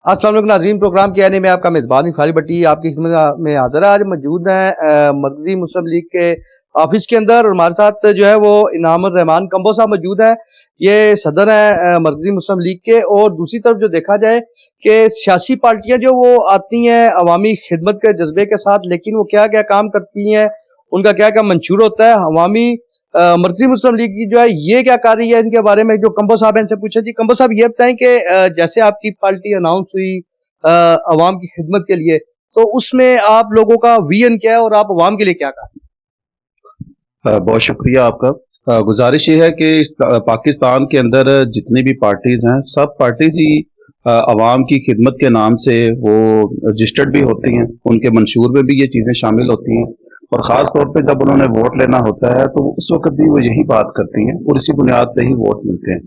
अस्सलाम वालेकुम नाज़रीन, प्रोग्राम किया नहीं, मैं आपका मेज़बान इकबाल भट्टी आपकी खिदमत में हाज़िर है। आज मौजूद हैं मरकज़ी मुस्लिम लीग के ऑफिस के अंदर, और हमारे साथ जो है वो इनाम रहमान कंबो साहब मौजूद हैं। ये सदर हैं मरकज़ी मुस्लिम लीग के। और दूसरी तरफ जो देखा जाए कि सियासी पार्टियां जो वो आती हैं अवामी खिदमत के जज्बे के साथ, लेकिन वो क्या क्या काम करती हैं, उनका क्या क्या मंशूर होता है। अवामी मरकज़ी मुस्लिम लीग की जो है ये क्या कर रही है, इनके बारे में जो कंबो साहब हैं इनसे पूछा। जी कंबो साहब, ये बताएं कि जैसे आपकी पार्टी अनाउंस हुई अवाम की खिदमत के लिए, तो उसमें आप लोगों का विजन क्या है और आप अवाम के लिए क्या कर रहे बहुत शुक्रिया आपका। गुजारिश ये है कि पाकिस्तान के अंदर जितनी भी पार्टीज हैं, सब पार्टीज ही अवाम की खिदमत के नाम से वो रजिस्टर्ड भी होती हैं, उनके मंशूर में भी ये चीज़ें शामिल होती हैं। और ख़ास तौर पे जब उन्होंने वोट लेना होता है तो उस वक्त भी वो यही बात करती हैं और इसी बुनियाद पे ही वोट मिलते हैं।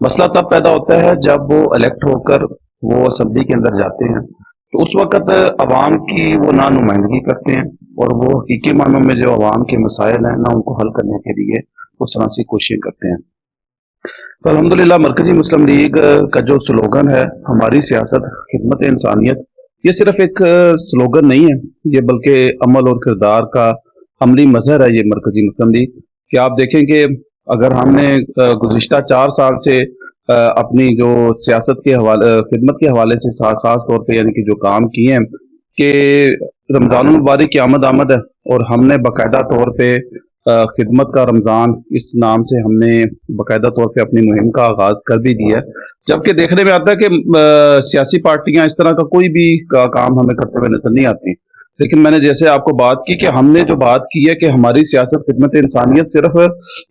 मसला तब पैदा होता है जब वो इलेक्ट होकर वो असम्बली के अंदर जाते हैं, तो उस वक्त अवाम की वो ना नुमाइंदगी करते हैं और वो हकीकी मानों में जो अवाम के मसाइल हैं ना उनको हल करने के लिए उस तरह से कोशिशें करते हैं। तो अल्हम्दुलिल्लाह मरकजी मुस्लिम लीग का जो स्लोगन है, हमारी सियासत खिदमत इंसानियत, ये सिर्फ एक स्लोगन नहीं है, ये बल्कि अमल और किरदार का अमली मजहर है। ये मरकजी मुस्लिम लीग कि आप देखें कि अगर हमने गुज़िश्ता 4 साल से अपनी जो सियासत के हवाले खिदमत के हवाले से खास तौर पे यानी कि जो काम किए हैं कि रमज़ानुल मुबारक की आमद है और हमने बाकायदा तौर पे खिदमत का रमज़ान इस नाम से हमने बाकायदा तौर पे अपनी मुहिम का आगाज़ कर भी दिया है। जबकि देखने में आता है कि सियासी पार्टियां इस तरह का कोई भी काम हमें करते हुए नजर नहीं आती। लेकिन मैंने जैसे आपको बात की कि हमने जो बात की है कि हमारी सियासत खिदमत इंसानियत सिर्फ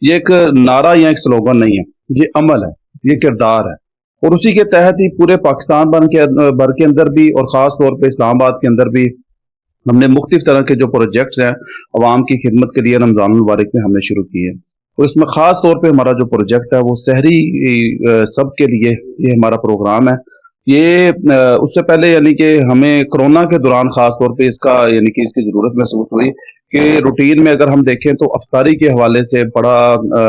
ये एक नारा या एक स्लोगन नहीं है, ये अमल है, ये किरदार है। और उसी के तहत ही पूरे पाकिस्तान भर के अंदर भी और ख़ास तौर पे इस्लामाबाद के अंदर भी हमने मुख्तलिफ तरह के जो प्रोजेक्ट्स हैं अवाम की खिदमत के लिए रमज़ान मुबारक में हमने शुरू किए। तो इसमें ख़ास तौर पे हमारा जो प्रोजेक्ट है वो सहरी सब के लिए ये हमारा प्रोग्राम है। ये उससे पहले यानी कि हमें कोरोना के दौरान ख़ास तौर पे इसका यानी कि इसकी ज़रूरत महसूस हुई कि रूटीन में अगर हम देखें तो अफ्तारी के हवाले से बड़ा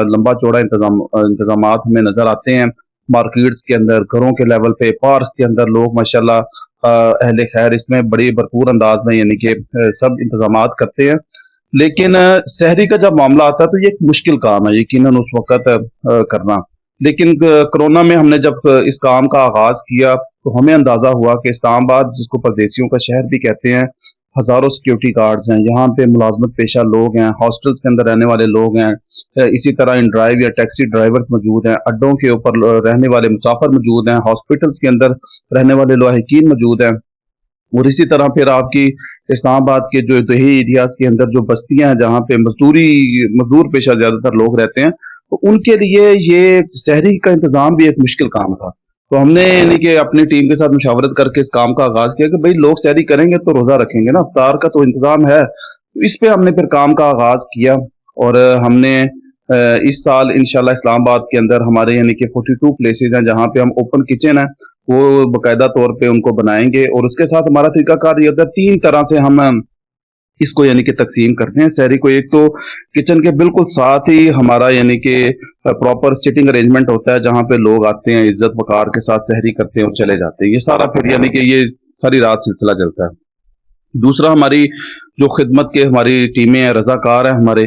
लंबा चौड़ा इंतज़ामात हमें नज़र आते हैं। मार्केट्स के अंदर, घरों के लेवल पे, पार्क्स के अंदर लोग माशाल्लाह अहले खैर इसमें बड़ी भरपूर अंदाज में यानी कि सब इंतजामात करते हैं। लेकिन शहरी का जब मामला आता है तो ये एक मुश्किल काम है यकीनन उस वक्त करना। लेकिन कोरोना में हमने जब इस काम का आगाज किया तो हमें अंदाजा हुआ कि इस्लामाबाद, जिसको परदेसियों का शहर भी कहते हैं, हजारों सिक्योरिटी गार्ड्स हैं, यहाँ पे मुलाजमत पेशा लोग हैं, हॉस्टल्स के अंदर रहने वाले लोग हैं, इसी तरह इन ड्राइव या टैक्सी ड्राइवर्स मौजूद हैं, अड्डों के ऊपर रहने वाले मुसाफिर मौजूद हैं, हॉस्पिटल्स के अंदर रहने वाले लाहिकीन मौजूद हैं। और इसी तरह फिर आपकी इस्लामाबाद के जो दही एरियाज के अंदर जो बस्तियां हैं जहाँ पे मजदूर पेशा ज्यादातर लोग रहते हैं, तो उनके लिए ये शहरी का इंतजाम भी एक मुश्किल काम था। तो हमने यानी कि अपनी टीम के साथ मुशावरत करके इस काम का आगाज किया कि भाई लोग सहरी करेंगे तो रोजा रखेंगे ना, इफ्तार का तो इंतजाम है। तो इस पे हमने फिर काम का आगाज किया और हमने इस साल इंशाल्लाह इस्लामाबाद के अंदर हमारे यानी कि 42 प्लेसेज हैं जहाँ पे हम ओपन किचन है वो बाकायदा तौर पे उनको बनाएंगे। और उसके साथ हमारा तरीकाकार ये होता है, 3 तरह से हम इसको यानी कि तकसीम करते हैं सहरी को। एक तो किचन के बिल्कुल साथ ही हमारा यानी कि प्रॉपर सिटिंग अरेंजमेंट होता है जहाँ पे लोग आते हैं, इज्जत वकार के साथ सहरी करते हैं और चले जाते हैं। ये सारा फिर यानी कि ये सारी रात सिलसिला चलता है। दूसरा, हमारी जो खिदमत के हमारी टीमें हैं, रजाकार हैं हमारे,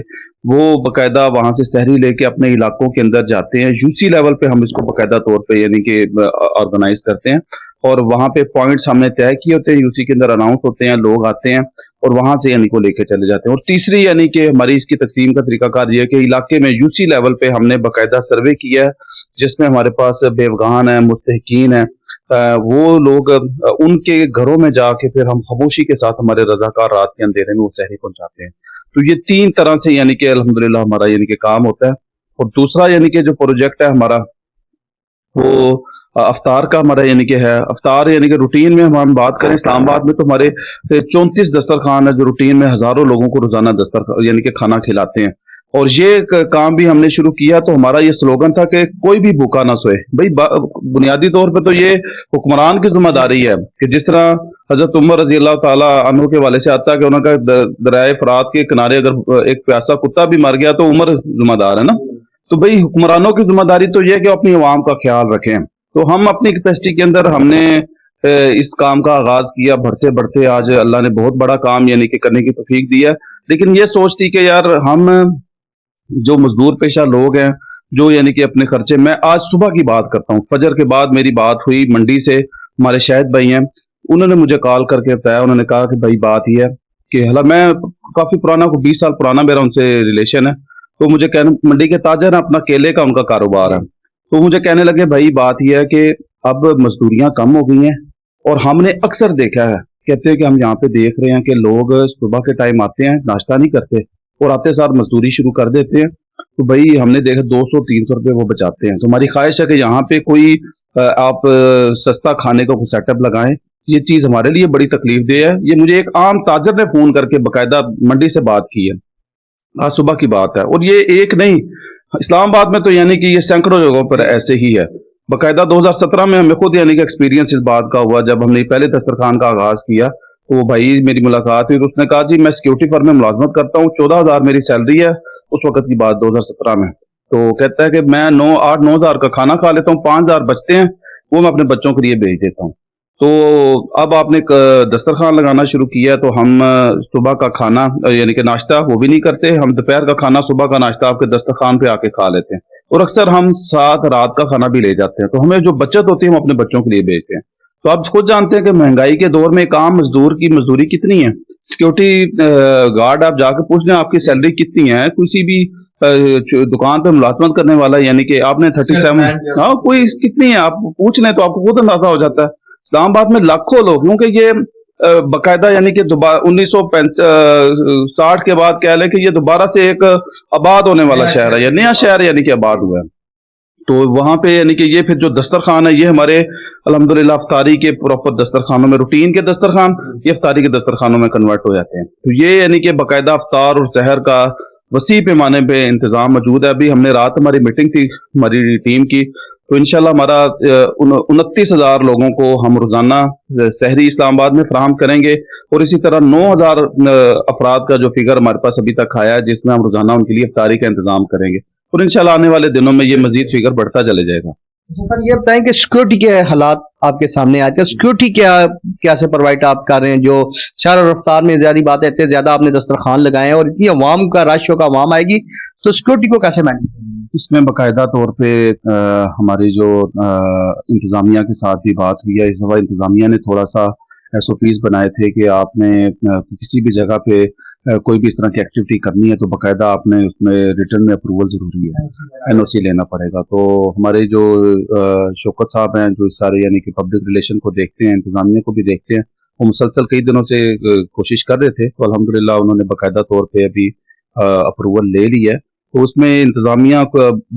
वो बाकायदा वहाँ से सहरी लेके अपने इलाकों के अंदर जाते हैं। यूसी लेवल पे हम इसको बाकायदा तौर पे यानी कि ऑर्गेनाइज करते हैं और वहाँ पे पॉइंट्स हमने तय किए होते हैं, यूसी के अंदर अनाउंस होते हैं, लोग आते हैं और वहाँ से यानी को लेके चले जाते हैं। और तीसरी यानी कि हमारी इसकी तकसीम का तरीकाकार ये है कि इलाके में यूसी लेवल पे हमने बाकायदा सर्वे किया है जिसमें हमारे पास बेवगान है, मुस्तहिकीन है, वो लोग उनके घरों में जाके फिर हम खामोशी के साथ हमारे रजाकार रात के अंधेरे में वो सहरी पहुंचाते हैं। तो ये 3 तरह से यानी कि अल्हम्दुलिल्लाह हमारा यानी कि काम होता है। और दूसरा यानी कि जो प्रोजेक्ट है हमारा वो अफ्तार का हमारा यानी कि है। अफ्तार यानी कि रूटीन में हम बात करें, इस्लामाबाद में तो हमारे 34 दस्तरखान है जो रूटीन में हजारों लोगों को रोजाना दस्तर यानी कि खाना खिलाते हैं। और ये काम भी हमने शुरू किया तो हमारा ये स्लोगन था कि कोई भी भूखा ना सोए। भाई बुनियादी तौर पे तो ये हुक्मरान की जिम्मेदारी है कि जिस तरह हजरत उमर रजी अल्लाह ताला अन्हु के वाले से आता है कि उनका दरियाए फरात के किनारे अगर एक प्यासा कुत्ता भी मर गया तो उमर जिम्मेदार है ना। तो भाई हुक्मरानों की जिम्मेदारी तो यह है कि अपनी आवाम का ख्याल रखें। तो हम अपनी कैपेसिटी के अंदर हमने اس کام کا آغاز کیا، بڑھتے بڑھتے آج اللہ نے بہت بڑا کام یعنی کہ کرنے کی توفیق دی ہے. لیکن یہ سوچ تھی کہ یار ہم جو مزدور پیشہ لوگ ہیں جو یعنی کہ اپنے خرچے، میں آج صبح کی بات کرتا ہوں، فجر کے بعد میری بات ہوئی منڈی سے، ہمارے شاہد بھائی ہیں، انہوں نے مجھے کال کر کے بتایا، انہوں نے کہا کہ بھائی بات یہ ہے کہ حالانکہ میں کافی پرانا کو 20 سال پرانا میرا ان سے ریلیشن ہے، تو مجھے کہنے منڈی کے تاجر ہیں، اپنا کیلے کا ان کا کاروبار ہے، تو مجھے کہنے لگے بھائی بات یہ ہے کہ اب مزدوریاں کم ہو گئی ہیں، اور ہم نے اکثر دیکھا ہے، کہتے ہیں کہ ہم یہاں پہ دیکھ رہے ہیں کہ لوگ صبح کے ٹائم آتے ہیں، ناشتہ نہیں کرتے اور آتے ساتھ مزدوری شروع کر دیتے ہیں. تو بھائی ہم نے دیکھا 200-300 روپے وہ بچاتے ہیں. تو ہماری خواہش ہے کہ یہاں پہ کوئی آپ سستا کھانے کا کوئی سیٹ اپ لگائیں. یہ چیز ہمارے لیے بڑی تکلیف دہ ہے. یہ مجھے ایک عام تاجر نے فون کر کے باقاعدہ منڈی سے بات کی ہے، آج صبح کی بات ہے، اور یہ ایک نہیں، اسلام آباد میں تو یعنی کہ یہ سینکڑوں جگہوں پر ایسے ہی ہے. باقاعدہ 2017 میں ہمیں خود یعنی کہ ایکسپیرینس اس بات کا ہوا، جب ہم نے پہلے دسترخوان کا آغاز کیا تو وہ بھائی میری ملاقات ہوئی، تو اس نے کہا جی میں سیکورٹی فرم میں ملازمت کرتا ہوں، 14,000 میری سیلری ہے اس وقت کی بات 2017 میں. تو کہتا ہے کہ میں 8-9 ہزار کا کھانا کھا لیتا ہوں، 5,000 بچتے ہیں وہ میں اپنے بچوں کے لیے بھیج دیتا ہوں. تو اب آپ نے دسترخوان لگانا شروع کیا، تو ہم صبح کا کھانا یعنی کہ ناشتہ وہ بھی نہیں کرتے، ہم دوپہر کا کھانا صبح کا ناشتہ آپ کے دسترخوان پہ آ کے کھا لیتے ہیں، اور اکثر ہم ساتھ رات کا کھانا بھی لے جاتے ہیں. تو ہمیں جو بچت ہوتی ہے ہم اپنے بچوں کے لیے بھیجتے ہیں. تو آپ خود جانتے ہیں کہ مہنگائی کے دور میں ایک عام مزدور کی مزدوری کتنی ہے. سیکورٹی گارڈ آپ جا کے پوچھ لیں آپ کی سیلری کتنی ہے، کسی بھی دکان پہ ملازمت کرنے والا یعنی کہ آپ نے 37، ہاں کوئی کتنی ہے آپ پوچھ لیں تو آپ کو خود اندازہ ہو جاتا ہے. اسلام آباد میں لاکھوں لوگ، کیونکہ یہ باقاعدہ یعنی کہ 1960 کے بعد کہہ لیں کہ یہ دوبارہ سے ایک آباد ہونے والا شہر ہے، یا نیا شہر یعنی کہ آباد ہوا ہے. تو وہاں پہ یعنی کہ یہ پھر جو دسترخوان ہے یہ ہمارے الحمدللہ افطاری کے پراپر دسترخوانوں میں، روٹین کے دسترخوان یہ افطاری کے دسترخوانوں میں کنورٹ ہو جاتے ہیں. تو یہ یعنی کہ باقاعدہ افطار اور سحر کا وسیع پیمانے پہ انتظام موجود ہے. ابھی ہم نے رات ہماری میٹنگ تھی ہماری ٹیم کی، تو انشاءاللہ ہمارا 29,000 لوگوں کو ہم روزانہ سحری اسلام آباد میں فراہم کریں گے، اور اسی طرح 9,000 افراد کا جو فگر ہمارے پاس ابھی تک آیا ہے جس میں ہم روزانہ ان کے لیے افطاری کا انتظام کریں گے، اور انشاءاللہ آنے والے دنوں میں یہ مزید فگر بڑھتا چلے جائے گا. سر یہ بتائیں کہ سیکورٹی کے حالات آپ کے سامنے آ کے سیکورٹی کیا سے پرووائڈ آپ کر رہے ہیں؟ جو شہر اور رفتار میں زیادہ بات ہے، اتنے زیادہ آپ نے دسترخوان لگائے ہیں اور اتنی عوام کا رش ہوگا، عوام آئے گی، تو سیکورٹی کو کیسے مینیج کریں گے؟ اس میں باقاعدہ طور پہ ہماری جو انتظامیہ کے ساتھ بھی بات ہوئی ہے. اس دفعہ انتظامیہ نے تھوڑا سا SOPs بنائے تھے کہ آپ نے کسی بھی جگہ پہ کوئی بھی اس طرح کی ایکٹیویٹی کرنی ہے تو باقاعدہ آپ نے اس میں ریٹرن میں اپروول ضروری ہے، NOC لینا پڑے گا. تو ہمارے جو شوکت صاحب ہیں جو اس سارے یعنی کہ پبلک ریلیشن کو دیکھتے ہیں، انتظامیہ کو بھی دیکھتے ہیں، وہ مسلسل کئی دنوں سے کوشش کر رہے تھے، تو الحمدللہ انہوں نے باقاعدہ طور پہ ابھی اپروول لے لی ہے. تو اس میں انتظامیہ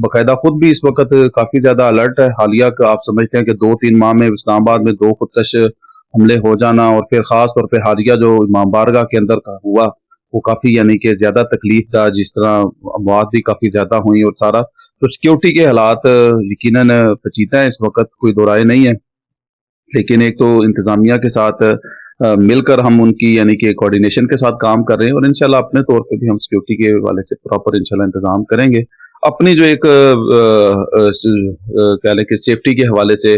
باقاعدہ خود بھی اس وقت کافی زیادہ الرٹ ہے. حالیہ کا آپ سمجھتے ہیں کہ 2-3 ماہ میں اسلام آباد میں 2 خودکش حملے ہو جانا، اور پھر خاص طور پہ حالیہ جو امام بارگاہ کے اندر ہوا وہ کافی یعنی کہ زیادہ تکلیف تھا، جس طرح اموات بھی کافی زیادہ ہوئیں اور سارا. تو سیکورٹی کے حالات یقیناً پیچیدہ ہیں، اس وقت کوئی دو رائے نہیں ہے، لیکن ایک تو انتظامیہ کے ساتھ مل کر ہم ان کی یعنی کہ کوارڈینیشن کے ساتھ کام کر رہے ہیں، اور انشاءاللہ اپنے طور پہ بھی ہم سیکورٹی کے حوالے سے پراپر انشاءاللہ انتظام کریں گے. اپنی جو ایک کہہ لیں کہ سیفٹی کے حوالے سے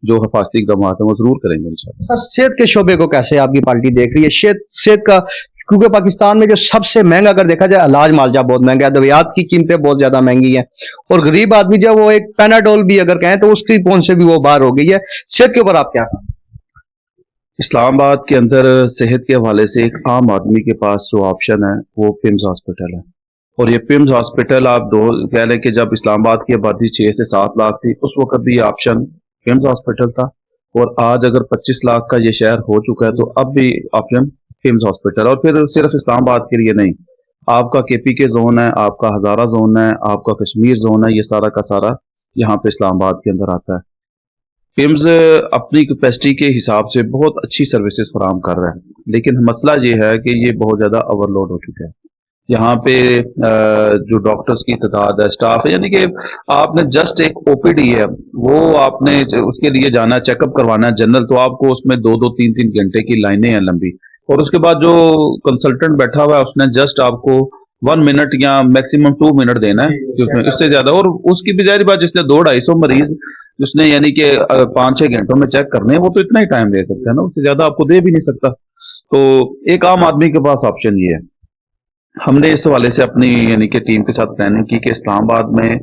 جو حفاظتی اقدامات ہیں وہ ضرور کریں گے انشاءاللہ. سر صحت کے شعبے کو کیسے آپ کی پارٹی دیکھ رہی ہے؟ صحت کا، کیونکہ پاکستان میں جو سب سے مہنگا اگر دیکھا جائے علاج معالجہ بہت مہنگا ہے، ادویات کی قیمتیں بہت زیادہ مہنگی ہیں، اور غریب آدمی جو وہ ایک پیناڈول بھی اگر کہیں تو اس کی پہنچ سے بھی وہ باہر ہو گئی ہے. صحت کے اوپر آپ کیا کہیں؟ اسلام آباد کے اندر صحت کے حوالے سے ایک عام آدمی کے پاس جو آپشن ہے وہ پیمز ہاسپٹل ہے، اور یہ پیمز ہاسپٹل آپ کہہ لیں کہ جب اسلام آباد کی آبادی 6 سے 7 لاکھ تھی اس وقت بھی یہ آپشن پیمز ہاسپٹل تھا، اور آج اگر 25 لاکھ کا یہ شہر ہو چکا ہے تو اب بھی آپشن پیمز ہاسپٹل. اور پھر صرف اسلام آباد کے لیے نہیں، آپ کا KPK زون ہے، آپ کا ہزارہ زون ہے، آپ کا کشمیر زون ہے، یہ سارا کا سارا یہاں پہ اسلام آباد کے اندر آتا ہے. پیمز اپنی کیپیسٹی کے حساب سے بہت اچھی سروسز فراہم کر رہا ہے، لیکن مسئلہ یہ ہے کہ یہ بہت زیادہ اوور لوڈ ہو چکا ہے. یہاں پہ جو ڈاکٹرز کی تعداد ہے، سٹاف ہے، یعنی کہ آپ نے جسٹ ایک OPD ہے وہ آپ نے اس کے لیے جانا ہے، چیک اپ کروانا ہے جنرل، تو آپ کو اس میں 2-3 گھنٹے کی لائنیں ہیں لمبی، اور اس کے بعد جو کنسلٹنٹ بیٹھا ہوا ہے اس نے جسٹ آپ کو 1 मिनट या मैक्सिमम 2 मिनट देना है, जिसमें इससे ज्यादा, और उसकी भी जाहिर बात जिसने 200-250 मरीज जिसने यानी कि 5-6 घंटों में चेक करने हैं, वो तो इतना ही टाइम दे सकता है ना, उससे ज्यादा आपको दे भी नहीं सकता। तो एक आम आदमी के पास ऑप्शन ये है। हमने इस हवाले से अपनी यानी कि टीम के साथ प्लानिंग की कि इस्लामाबाद में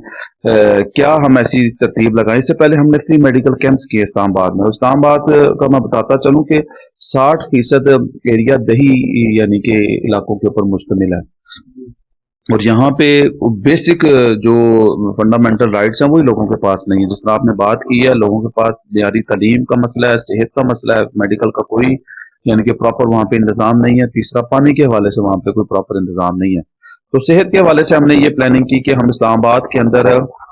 क्या हम ऐसी तरतीब लगाएं। इससे पहले हमने फ्री मेडिकल कैंप्स किए इस्लामाबाद में। इस्लामाबाद का मैं बताता चलूं कि 60% एरिया दही यानी कि इलाकों के ऊपर मुश्तमिल है, और यहाँ पे बेसिक जो फंडामेंटल राइट्स हैं वही लोगों के पास नहीं है। जिस तरह आपने बात की है, लोगों के पास बुनियादी तालीम का मसला है, सेहत का मसला है, मेडिकल का कोई यानी कि प्रॉपर वहाँ पे इंतजाम नहीं है। तीसरा, पानी के हवाले से वहाँ पे कोई प्रॉपर इंतजाम नहीं है। तो सेहत के हवाले से हमने ये प्लानिंग की कि हम इस्लामाबाद के अंदर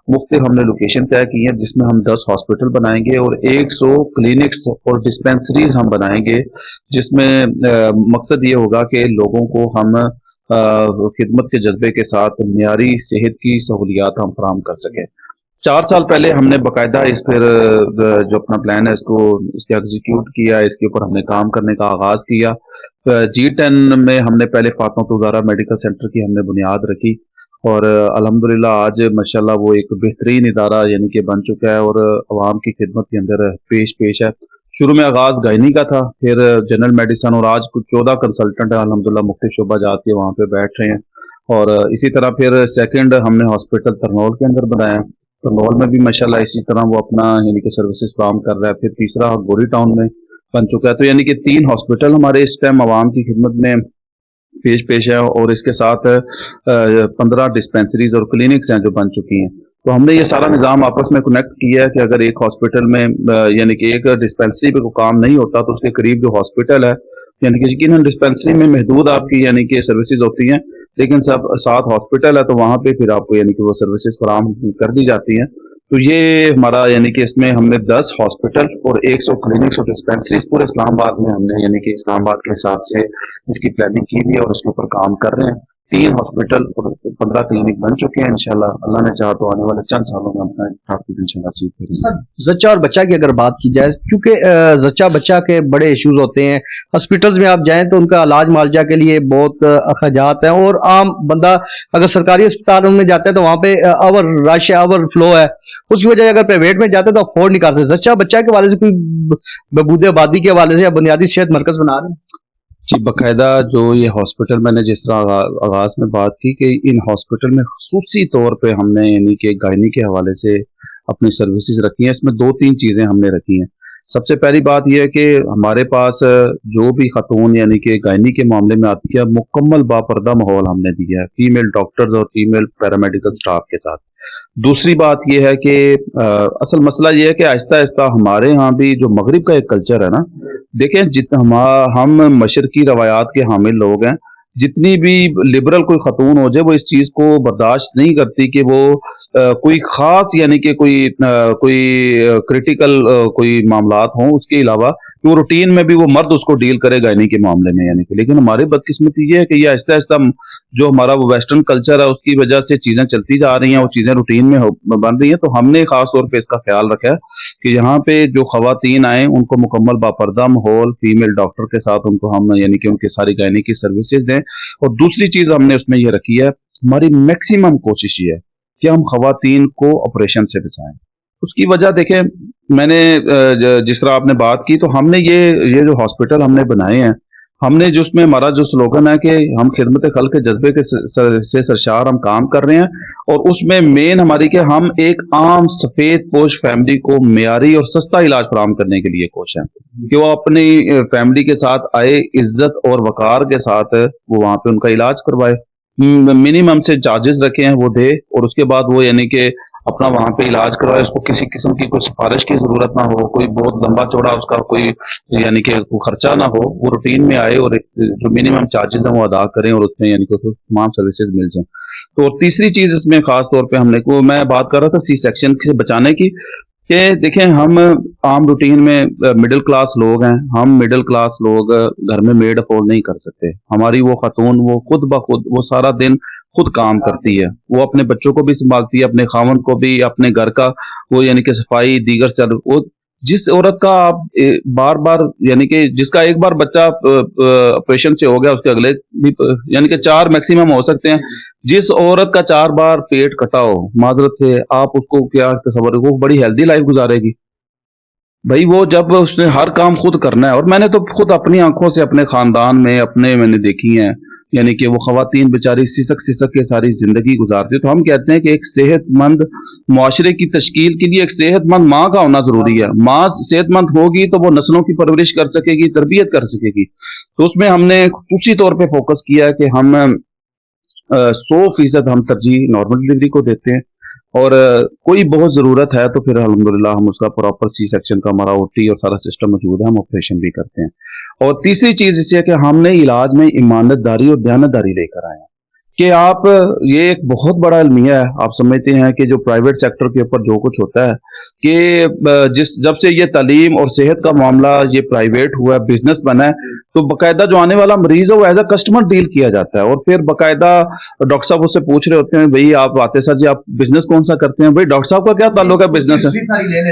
मुख्तलिफ हमने लोकेशन तय की है, जिसमें हम 10 हॉस्पिटल बनाएंगे और 100 क्लिनिक्स और डिस्पेंसरीज हम बनाएंगे, जिसमें मकसद ये होगा कि लोगों को हम खिदमत के जज्बे के साथ मियारी सेहत की सहूलियात हम फराहम कर सकें। 4 साल पहले हमने बाकायदा इस पर जो अपना प्लान है इसको इसके एग्जीक्यूट किया, इसके ऊपर हमने काम करने का आगाज किया। G10 में हमने पहले फातिमा ज़हरा मेडिकल सेंटर की हमने बुनियाद रखी, और अल्हम्दुलिल्लाह आज माशाल्लाह वो एक बेहतरीन इदारा यानी कि बन चुका है और अवाम की खिदमत के अंदर पेश है। शुरू में आगाज गायनी का था, फिर जनरल मेडिसिन, और आज कुछ 14 कंसल्टेंट है अल्हम्दुलिल्लाह मुख्तलिफ शोबा जात के वहाँ पे बैठ रहे हैं। और इसी तरह फिर सेकंड हमने हॉस्पिटल तरनौल के अंदर बनाया, तरनौल में भी माशाल्लाह इसी तरह वो अपना यानी कि सर्विसेज फराहम कर रहा है। फिर तीसरा गोरी टाउन में बन चुका है। तो यानी कि 3 हॉस्पिटल हमारे इस टाइम अवाम की खिदमत में पेश है, और इसके साथ 15 डिस्पेंसरीज और क्लिनिक्स हैं जो बन चुकी हैं। तो हमने ये सारा निज़ाम आपस में कनेक्ट किया है कि अगर एक हॉस्पिटल में यानी कि एक डिस्पेंसरी पे कोई काम नहीं होता तो उसके करीब जो हॉस्पिटल है, यानी कि यकीनन डिस्पेंसरी में महदूद आपकी यानी कि सर्विसेज होती हैं, लेकिन सब साथ हॉस्पिटल है तो वहाँ पे फिर आपको यानी कि वो सर्विसेज फराहम कर दी जाती हैं। तो ये हमारा यानी कि इसमें हमने 10 हॉस्पिटल और 100 क्लिनिक्स और डिस्पेंसरीज पूरे इस्लामाबाद में हमने यानी कि इस्लामाबाद के हिसाब से इसकी प्लानिंग की हुई है और उसके ऊपर काम कर रहे हैं। 3 हॉस्पिटल और 15 क्लिनिक बन चुके हैं। इंशाल्लाह अल्लाह ने चाहा तो आने वाले चंद सालों में अपना टारगेट इंशाल्लाह अचीव करेंगे। जच्चा और बच्चा की अगर बात की जाए, क्योंकि जच्चा बच्चा के बड़े इश्यूज होते हैं, हॉस्पिटल्स में आप जाएं तो उनका इलाज मुआवजा के लिए बहुत अखराजात हैं, और आम बंदा अगर सरकारी अस्पतालों में जाता है तो वहाँ पे ओवर रश है, ओवर फ्लो है, उसकी वजह अगर प्राइवेट में जाते हैं तो अफोर्ड नहीं कर सकते। जच्चा बच्चा के हवाले से कोई बहबूद आबादी के हवाले से या बुनियादी सेहत मरकज बना रहे हैं? जी, बाकायदा जो ये हॉस्पिटल मैंने जिस तरह आगाज में बात की कि इन हॉस्पिटल में खुसूसी तौर पे हमने यानी कि गायनी के हवाले से अपनी सर्विसेज रखी हैं। इसमें 2-3 चीज़ें हमने रखी हैं। सबसे पहली बात यह है कि हमारे पास जो भी खातून यानी कि गायनी के मामले में आती है, मुकम्मल बापर्दा माहौल हमने दिया है फीमेल डॉक्टर्स और फीमेल पैरामेडिकल स्टाफ के साथ। दूसरी बात यह है कि असल मसला यह है कि आहिस्ता आहिस्ता हमारे यहाँ भी जो मगरिब का एक कल्चर है ना, देखें जितना हम मशरकी रवायात के हामिल लोग हैं, जितनी भी लिबरल कोई खतून हो जाए वो इस चीज़ को बर्दाश्त नहीं करती कि वो कोई ख़ास यानी कि कोई क्रिटिकल कोई मामलात हों, उसके अलावा वो रूटीन में भी वो मर्द उसको डील करे गायनी के मामले में यानी कि। लेकिन हमारी बदकिस्मती ये है कि ये आहिस्ता आहिस्ता जो हमारा वो वेस्टर्न कल्चर है उसकी वजह से चीज़ें चलती जा रही हैं, वो चीज़ें रूटीन में बन रही हैं। तो हमने ख़ास तौर पे इसका ख्याल रखा है कि यहाँ पे जो ख़वातीन आए उनको मुकम्मल बापर्दा माहौल फीमेल डॉक्टर के साथ उनको हम यानी कि उनकी सारी गायनी की सर्विसेज दें। और दूसरी चीज़ हमने उसमें ये रखी है, हमारी मैक्सिमम कोशिश ये है कि हम ख़वातीन को ऑपरेशन से बचाएं। उसकी वजह देखें, मैंने जिस तरह आपने बात की, तो हमने ये जो हॉस्पिटल हमने बनाए हैं, हमने जो उसमें हमारा जो स्लोगन है कि हम खिदमत खल्क के जज्बे के से सरशार हम काम कर रहे हैं, और उसमें मेन हमारी कि हम एक आम सफ़ेद पोश फैमिली को मियारी और सस्ता इलाज फराहम करने के लिए कोश हैं कि वो अपनी फैमिली के साथ आए, इज्जत और वकार के साथ वो वहाँ पे उनका इलाज करवाए। मिनिमम से चार्जेस रखे हैं वो दे, और उसके बाद वो यानी कि अपना वहाँ पे इलाज करवाए। उसको किसी किस्म की कोई सिफारिश की जरूरत ना हो, कोई बहुत लंबा चौड़ा उसका कोई यानी कि खर्चा ना हो, वो रूटीन में आए और जो मिनिमम चार्जेस हैं वो अदा करें और उसमें यानी कि उसको तमाम सर्विसेज मिल जाएं। तो तीसरी चीज इसमें खास तौर पे हमने को मैं बात कर रहा था सी सेक्शन से बचाने की, कि देखें हम आम रूटीन में मिडिल क्लास लोग हैं, हम मिडिल क्लास लोग घर में मेड अफोर्ड नहीं कर सकते। हमारी वो खातून वो खुद ब खुद वो सारा दिन खुद काम करती है, वो अपने बच्चों को भी संभालती है, अपने खावंद को भी, अपने घर का वो यानी कि सफाई दीगर से वो जिस औरत का आप बार बार यानी कि जिसका एक बार बच्चा ऑपरेशन से हो गया, उसके अगले भी यानी कि 4 मैक्सिमम हो सकते हैं, जिस औरत का 4 बार पेट कटा हो माजरत से, आप उसको क्या तस्वर, वो बड़ी हेल्दी लाइफ गुजारेगी? भाई वो जब उसने हर काम खुद करना है, और मैंने तो खुद अपनी आंखों से अपने खानदान में अपने मैंने देखी हैं, यानी कि वो खवातीन बेचारी सिसक सिसक के सारी जिंदगी गुजारती है। तो हम कहते हैं कि एक सेहतमंद मुआशरे की तश्कील के लिए एक सेहतमंद माँ का होना जरूरी है। माँ सेहतमंद होगी तो वो नस्लों की परवरिश कर सकेगी, तरबियत कर सकेगी। तो उसमें हमने उसी तौर पे फोकस किया है कि हम 100% हम तरजीह नॉर्मल डिलीवरी को देते हैं, और कोई बहुत ज़रूरत है तो फिर अल्हम्दुलिल्लाह हम उसका प्रॉपर सी सेक्शन का हमारा ओटी और सारा सिस्टम मौजूद है, हम ऑपरेशन भी करते हैं। और तीसरी चीज़ इसे है कि हमने इलाज में ईमानतदारी और दयानतदारी लेकर आए हैं कि आप, ये एक बहुत बड़ा अलमिया है। आप समझते हैं कि जो प्राइवेट सेक्टर के ऊपर जो कुछ होता है कि जिस जब से ये तालीम और सेहत का मामला ये प्राइवेट हुआ है, बिजनेस बना है, तो बाकायदा जो आने वाला मरीज है वो एज अ कस्टमर डील किया जाता है। और फिर बाकायदा डॉक्टर साहब उससे पूछ रहे होते हैं, भाई आप आते सर जी आप बिजनेस कौन सा करते हैं? भाई डॉक्टर साहब का क्या ताल्लुक है बिजनेस है?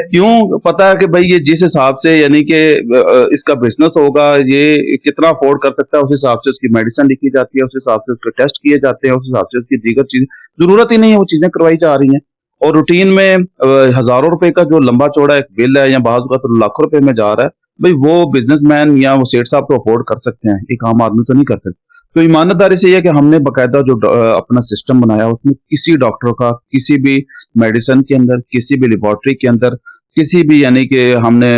क्यों? पता है कि भाई ये जिस हिसाब से यानी कि इसका बिजनेस होगा, ये कितना अफोर्ड कर सकता है, उस हिसाब से उसकी मेडिसिन लिखी जाती है, उस हिसाब से उसके टेस्ट किए जाते हैं, उस हिसाब से उसकी दीगर चीज, जरूरत ही नहीं है वो चीजें करवाई जा रही हैं। और रूटीन में हजारों रुपए का जो लंबा चौड़ा एक बिल है, या बाज़ का तो लाखों रुपए में जा रहा है, भाई वो बिजनेसमैन या वो सेठ साहब तो अफोर्ड कर सकते हैं, एक आम आदमी तो नहीं कर सकते। तो ईमानदारी से ये है कि हमने बाकायदा जो अपना सिस्टम बनाया, उसमें किसी डॉक्टर का किसी भी मेडिसिन के अंदर, किसी भी लेबोरेटरी के अंदर, किसी भी यानी कि हमने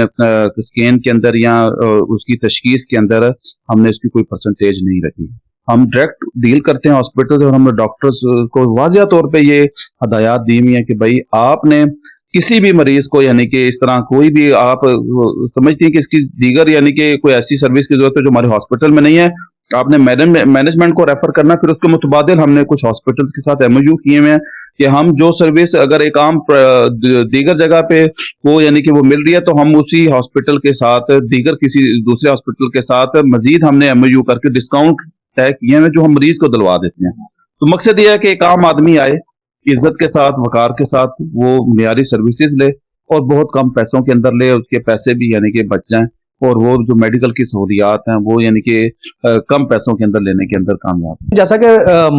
स्कैन के अंदर या उसकी तशखीस के अंदर हमने उसकी कोई परसेंटेज नहीं रखी। हम डायरेक्ट डील करते हैं हॉस्पिटल से, और हमने डॉक्टर्स को वाज़िया तौर पे ये हदायत दी हुई है कि भाई आपने किसी भी मरीज को यानी कि इस तरह कोई भी आप समझती हैं कि इसकी दीगर यानी कि कोई ऐसी सर्विस की जरूरत है जो हमारे हॉस्पिटल में नहीं है, आपने मैनेजमेंट को रेफर करना। फिर उसके मुतबादिल हमने कुछ हॉस्पिटल्स के साथ एमओयू किए हुए हैं कि हम जो सर्विस अगर एक आम दीगर जगह पे वो यानी कि वो मिल रही है, तो हम उसी हॉस्पिटल के साथ दीगर किसी दूसरे हॉस्पिटल के साथ मजीद हमने एमओयू करके डिस्काउंट तय किए हैं जो हम मरीज को दिलवा देते हैं। तो मकसद ये है कि एक आम आदमी आए इज्जत के साथ, वकार के साथ, वो मियारी सर्विसेज ले और बहुत कम पैसों के अंदर ले, उसके पैसे भी यानी कि बच जाएं, और वो जो मेडिकल की सहूलियात हैं वो यानी कि कम पैसों के अंदर लेने के अंदर कामयाब है। जैसा कि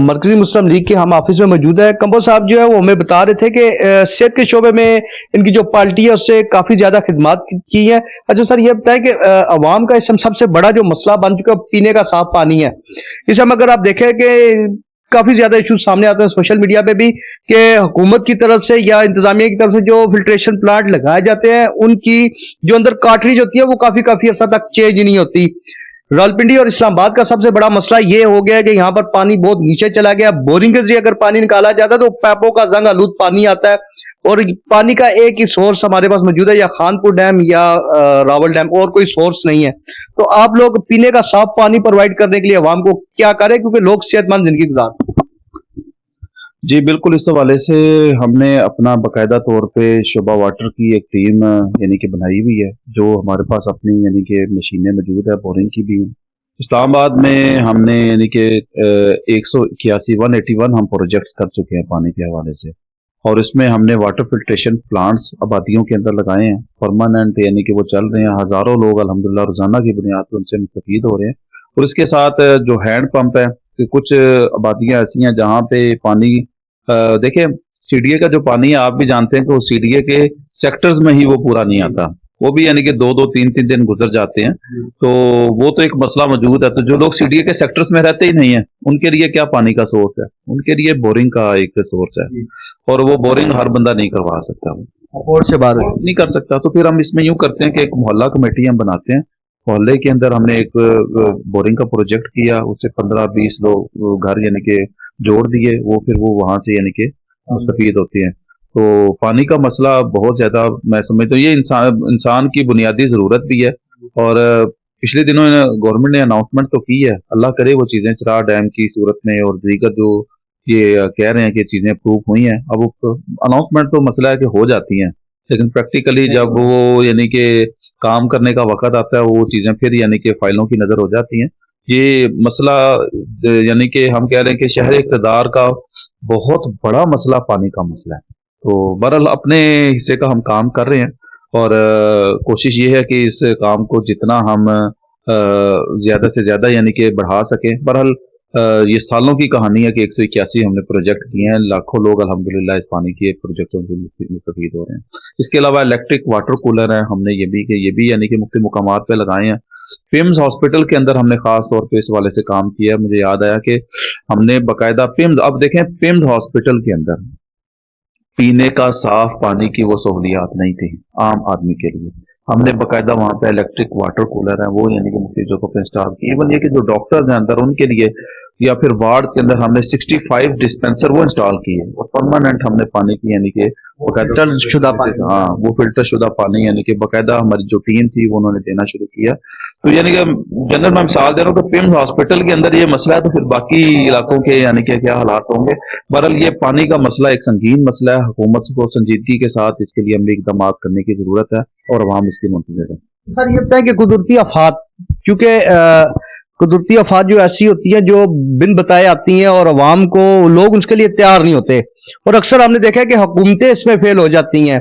मरकजी मुस्लिम लीग के हम ऑफिस में मौजूद है, कंबो साहब जो है वो हमें बता रहे थे कि सेहत के शोबे में इनकी जो पार्टी है उससे काफी ज्यादा खिदमत की है। अच्छा सर, ये बताएं कि अवाम का इस समय सबसे बड़ा जो मसला बन चुका है पीने का साफ पानी है। इस समय अगर आप देखें कि काफी ज्यादा इश्यूज सामने आते हैं सोशल मीडिया पे भी कि हुकूमत की तरफ से या इंतजामिया की तरफ से जो फिल्ट्रेशन प्लांट लगाए जाते हैं उनकी जो अंदर कार्ट्रिज होती है वो काफी अर्सा तक चेंज नहीं होती। रावलपिंडी और इस्लामाबाद का सबसे बड़ा मसला ये हो गया है कि यहाँ पर पानी बहुत नीचे चला गया। बोरिंग के जरिए अगर पानी निकाला जाता है तो पैपों का जंग आलूद पानी आता है, और पानी का एक ही सोर्स हमारे पास मौजूद है, या खानपुर डैम या रावल डैम, और कोई सोर्स नहीं है। तो आप लोग पीने का साफ पानी प्रोवाइड करने के लिए अवाम को क्या करें, क्योंकि लोग सेहतमंद जिंदगी गुजारते हैं। जी बिल्कुल, इस हवाले से हमने अपना बाकायदा तौर पे शोबा वाटर की एक टीम यानी कि बनाई हुई है, जो हमारे पास अपनी यानी कि मशीनें मौजूद है, बोरिंग की भी। इस्लामाबाद में हमने यानी कि 181 हम प्रोजेक्ट्स कर चुके हैं पानी के हवाले से, और इसमें हमने वाटर फिल्ट्रेशन प्लांट्स आबादियों के अंदर लगाए हैं, परमानेंट यानी कि वो चल रहे हैं। हज़ारों लोग अल्हम्दुलिल्लाह रोज़ाना की बुनियाद पर उनसे मुस्तफीद हो रहे हैं। और इसके साथ जो हैंड पंप है, कि कुछ आबादियाँ ऐसी हैं जहाँ पे पानी देखिए, सीडीए का जो पानी है आप भी जानते हैं कि वो सीडीए के सेक्टर्स में ही वो पूरा नहीं आता, वो भी यानी कि 2-2 3-3 दिन गुजर जाते हैं। तो वो तो एक मसला मौजूद है। तो जो लोग सीडीए के सेक्टर्स में रहते ही नहीं है, उनके लिए क्या पानी का सोर्स है? उनके लिए बोरिंग का एक सोर्स है, और वो बोरिंग हर बंदा नहीं करवा सकता, और से बात नहीं कर सकता। तो फिर हम इसमें यूं करते हैं कि एक मोहल्ला कमेटी हम बनाते हैं। मोहल्ले के अंदर हमने एक बोरिंग का प्रोजेक्ट किया, उससे 15-20 लोग घर यानी कि जोड़ दिए, वो फिर वो वहां से यानी कि मुस्तफीद होते हैं। तो पानी का मसला बहुत ज्यादा मैं समझता हूँ ये इंसान की बुनियादी जरूरत भी है। और पिछले दिनों गवर्नमेंट ने अनाउंसमेंट तो की है, अल्लाह करे वो चीजें चराह डैम की सूरत में और दीगर जो ये कह रहे हैं कि चीजें अप्रूव हुई हैं, अब अनाउंसमेंट तो मसला है कि हो जाती हैं, लेकिन प्रैक्टिकली जब वो यानी कि काम करने का वक्त आता है, वो चीजें फिर यानी कि फाइलों की नजर हो जाती हैं। ये मसला यानी कि हम कह रहे हैं कि शहर इक़्तिदार का बहुत बड़ा मसला पानी का मसला है। तो बहरहाल अपने हिस्से का हम काम कर रहे हैं, اور کوشش یہ ہے کہ اس کام کو جتنا ہم زیادہ سے زیادہ یعنی کہ بڑھا سکیں. بہرحال یہ سالوں کی کہانی ہے کہ 181 ہم نے پروجیکٹ کیے ہیں, لاکھوں لوگ الحمدللہ اس پانی کے پروجیکٹوں سے مستفید ہو رہے ہیں. اس کے علاوہ الیکٹرک واٹر کولر ہیں, ہم نے یہ بھی یعنی کہ مختلف مقامات پہ لگائے ہیں. پمز ہاسپٹل کے اندر ہم نے خاص طور پہ اس والے سے کام کیا. مجھے یاد آیا کہ ہم نے باقاعدہ پمز, اب دیکھیں پمز ہاسپٹل کے اندر پینے کا صاف پانی کی وہ سہولیات نہیں تھی عام آدمی کے لیے. ہم نے باقاعدہ وہاں پہ الیکٹرک واٹر کولر ہیں وہ یعنی کہ مختلف جگہوں پہ انسٹال کی. ایون یہ کہ جو ڈاکٹرز ہیں اندر ان کے لیے یا پھر وارڈ کے اندر ہم نے 65 ڈسپینسر وہ انسٹال کیے اور پرماننٹ ہم نے پانی کی یعنی کہ فلٹر شدہ پانی. ہاں وہ فلٹر شدہ پانی یعنی کہ باقاعدہ ہماری جو ٹیم تھی وہ انہوں نے دینا شروع کیا. تو یعنی کہ جنرل میں مثال دے رہا ہوں کہ پمز ہاسپٹل کے اندر یہ مسئلہ ہے تو پھر باقی علاقوں کے یعنی کہ کیا حالات ہوں گے. بہرحال یہ پانی کا مسئلہ ایک سنگین مسئلہ ہے, حکومت کو سنجیدگی کے ساتھ اس کے لیے عملی اقدامات کرنے کی ضرورت ہے اور عوام اس کی منتظر ہے. سر یہ بتائیں کہ قدرتی آفات, کیونکہ قدرتی آفات جو ایسی ہوتی ہیں جو بن بتائے آتی ہیں اور عوام کو لوگ اس کے لیے تیار نہیں ہوتے, اور اکثر ہم نے دیکھا ہے کہ حکومتیں اس میں فیل ہو جاتی ہیں.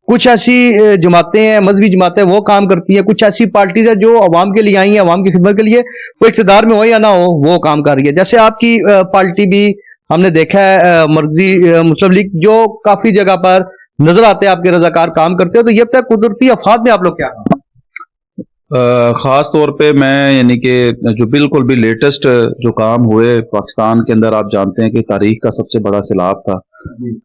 کچھ ایسی جماعتیں ہیں, مذہبی جماعتیں, وہ کام کرتی ہیں. کچھ ایسی پارٹیز ہیں جو عوام کے لیے آئی ہیں, عوام کی خدمت کے لیے, وہ اقتدار میں ہو یا نہ ہو وہ کام کر رہی ہے. جیسے آپ کی پارٹی بھی ہم نے دیکھا ہے, مرکزی مسلم لیگ, جو کافی جگہ پر نظر آتے ہیں آپ کے رضاکار کام کرتے ہیں. تو یہ بتائیں قدرتی آفات میں آپ لوگ کیا کام؟ خاص طور پہ میں یعنی کہ جو بالکل بھی لیٹسٹ جو کام ہوئے پاکستان کے اندر, آپ جانتے ہیں کہ تاریخ کا سب سے بڑا سیلاب تھا.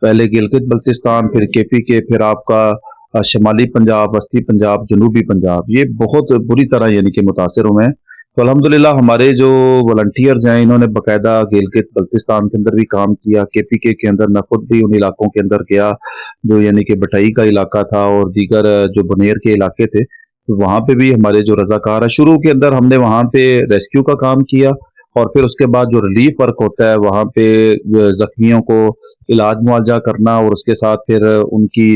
پہلے گلگت بلتستان, پھر KP کے, پھر آپ کا شمالی پنجاب, وسطی پنجاب, جنوبی پنجاب, یہ بہت بری طرح یعنی کہ متاثر ہوئے ہیں. تو الحمدللہ ہمارے جو والنٹیئرز ہیں انہوں نے باقاعدہ گلگت بلتستان کے اندر بھی کام کیا, KP کے اندر میں خود بھی ان علاقوں کے اندر گیا جو یعنی کہ بٹائی کا علاقہ تھا اور دیگر جو بنیر کے علاقے تھے. وہاں پہ بھی ہمارے جو رضاکار ہیں, شروع کے اندر ہم نے وہاں پہ ریسکیو کا کام کیا اور پھر اس کے بعد جو ریلیف ورک ہوتا ہے وہاں پہ زخمیوں کو علاج معالجہ کرنا اور اس کے ساتھ پھر ان کی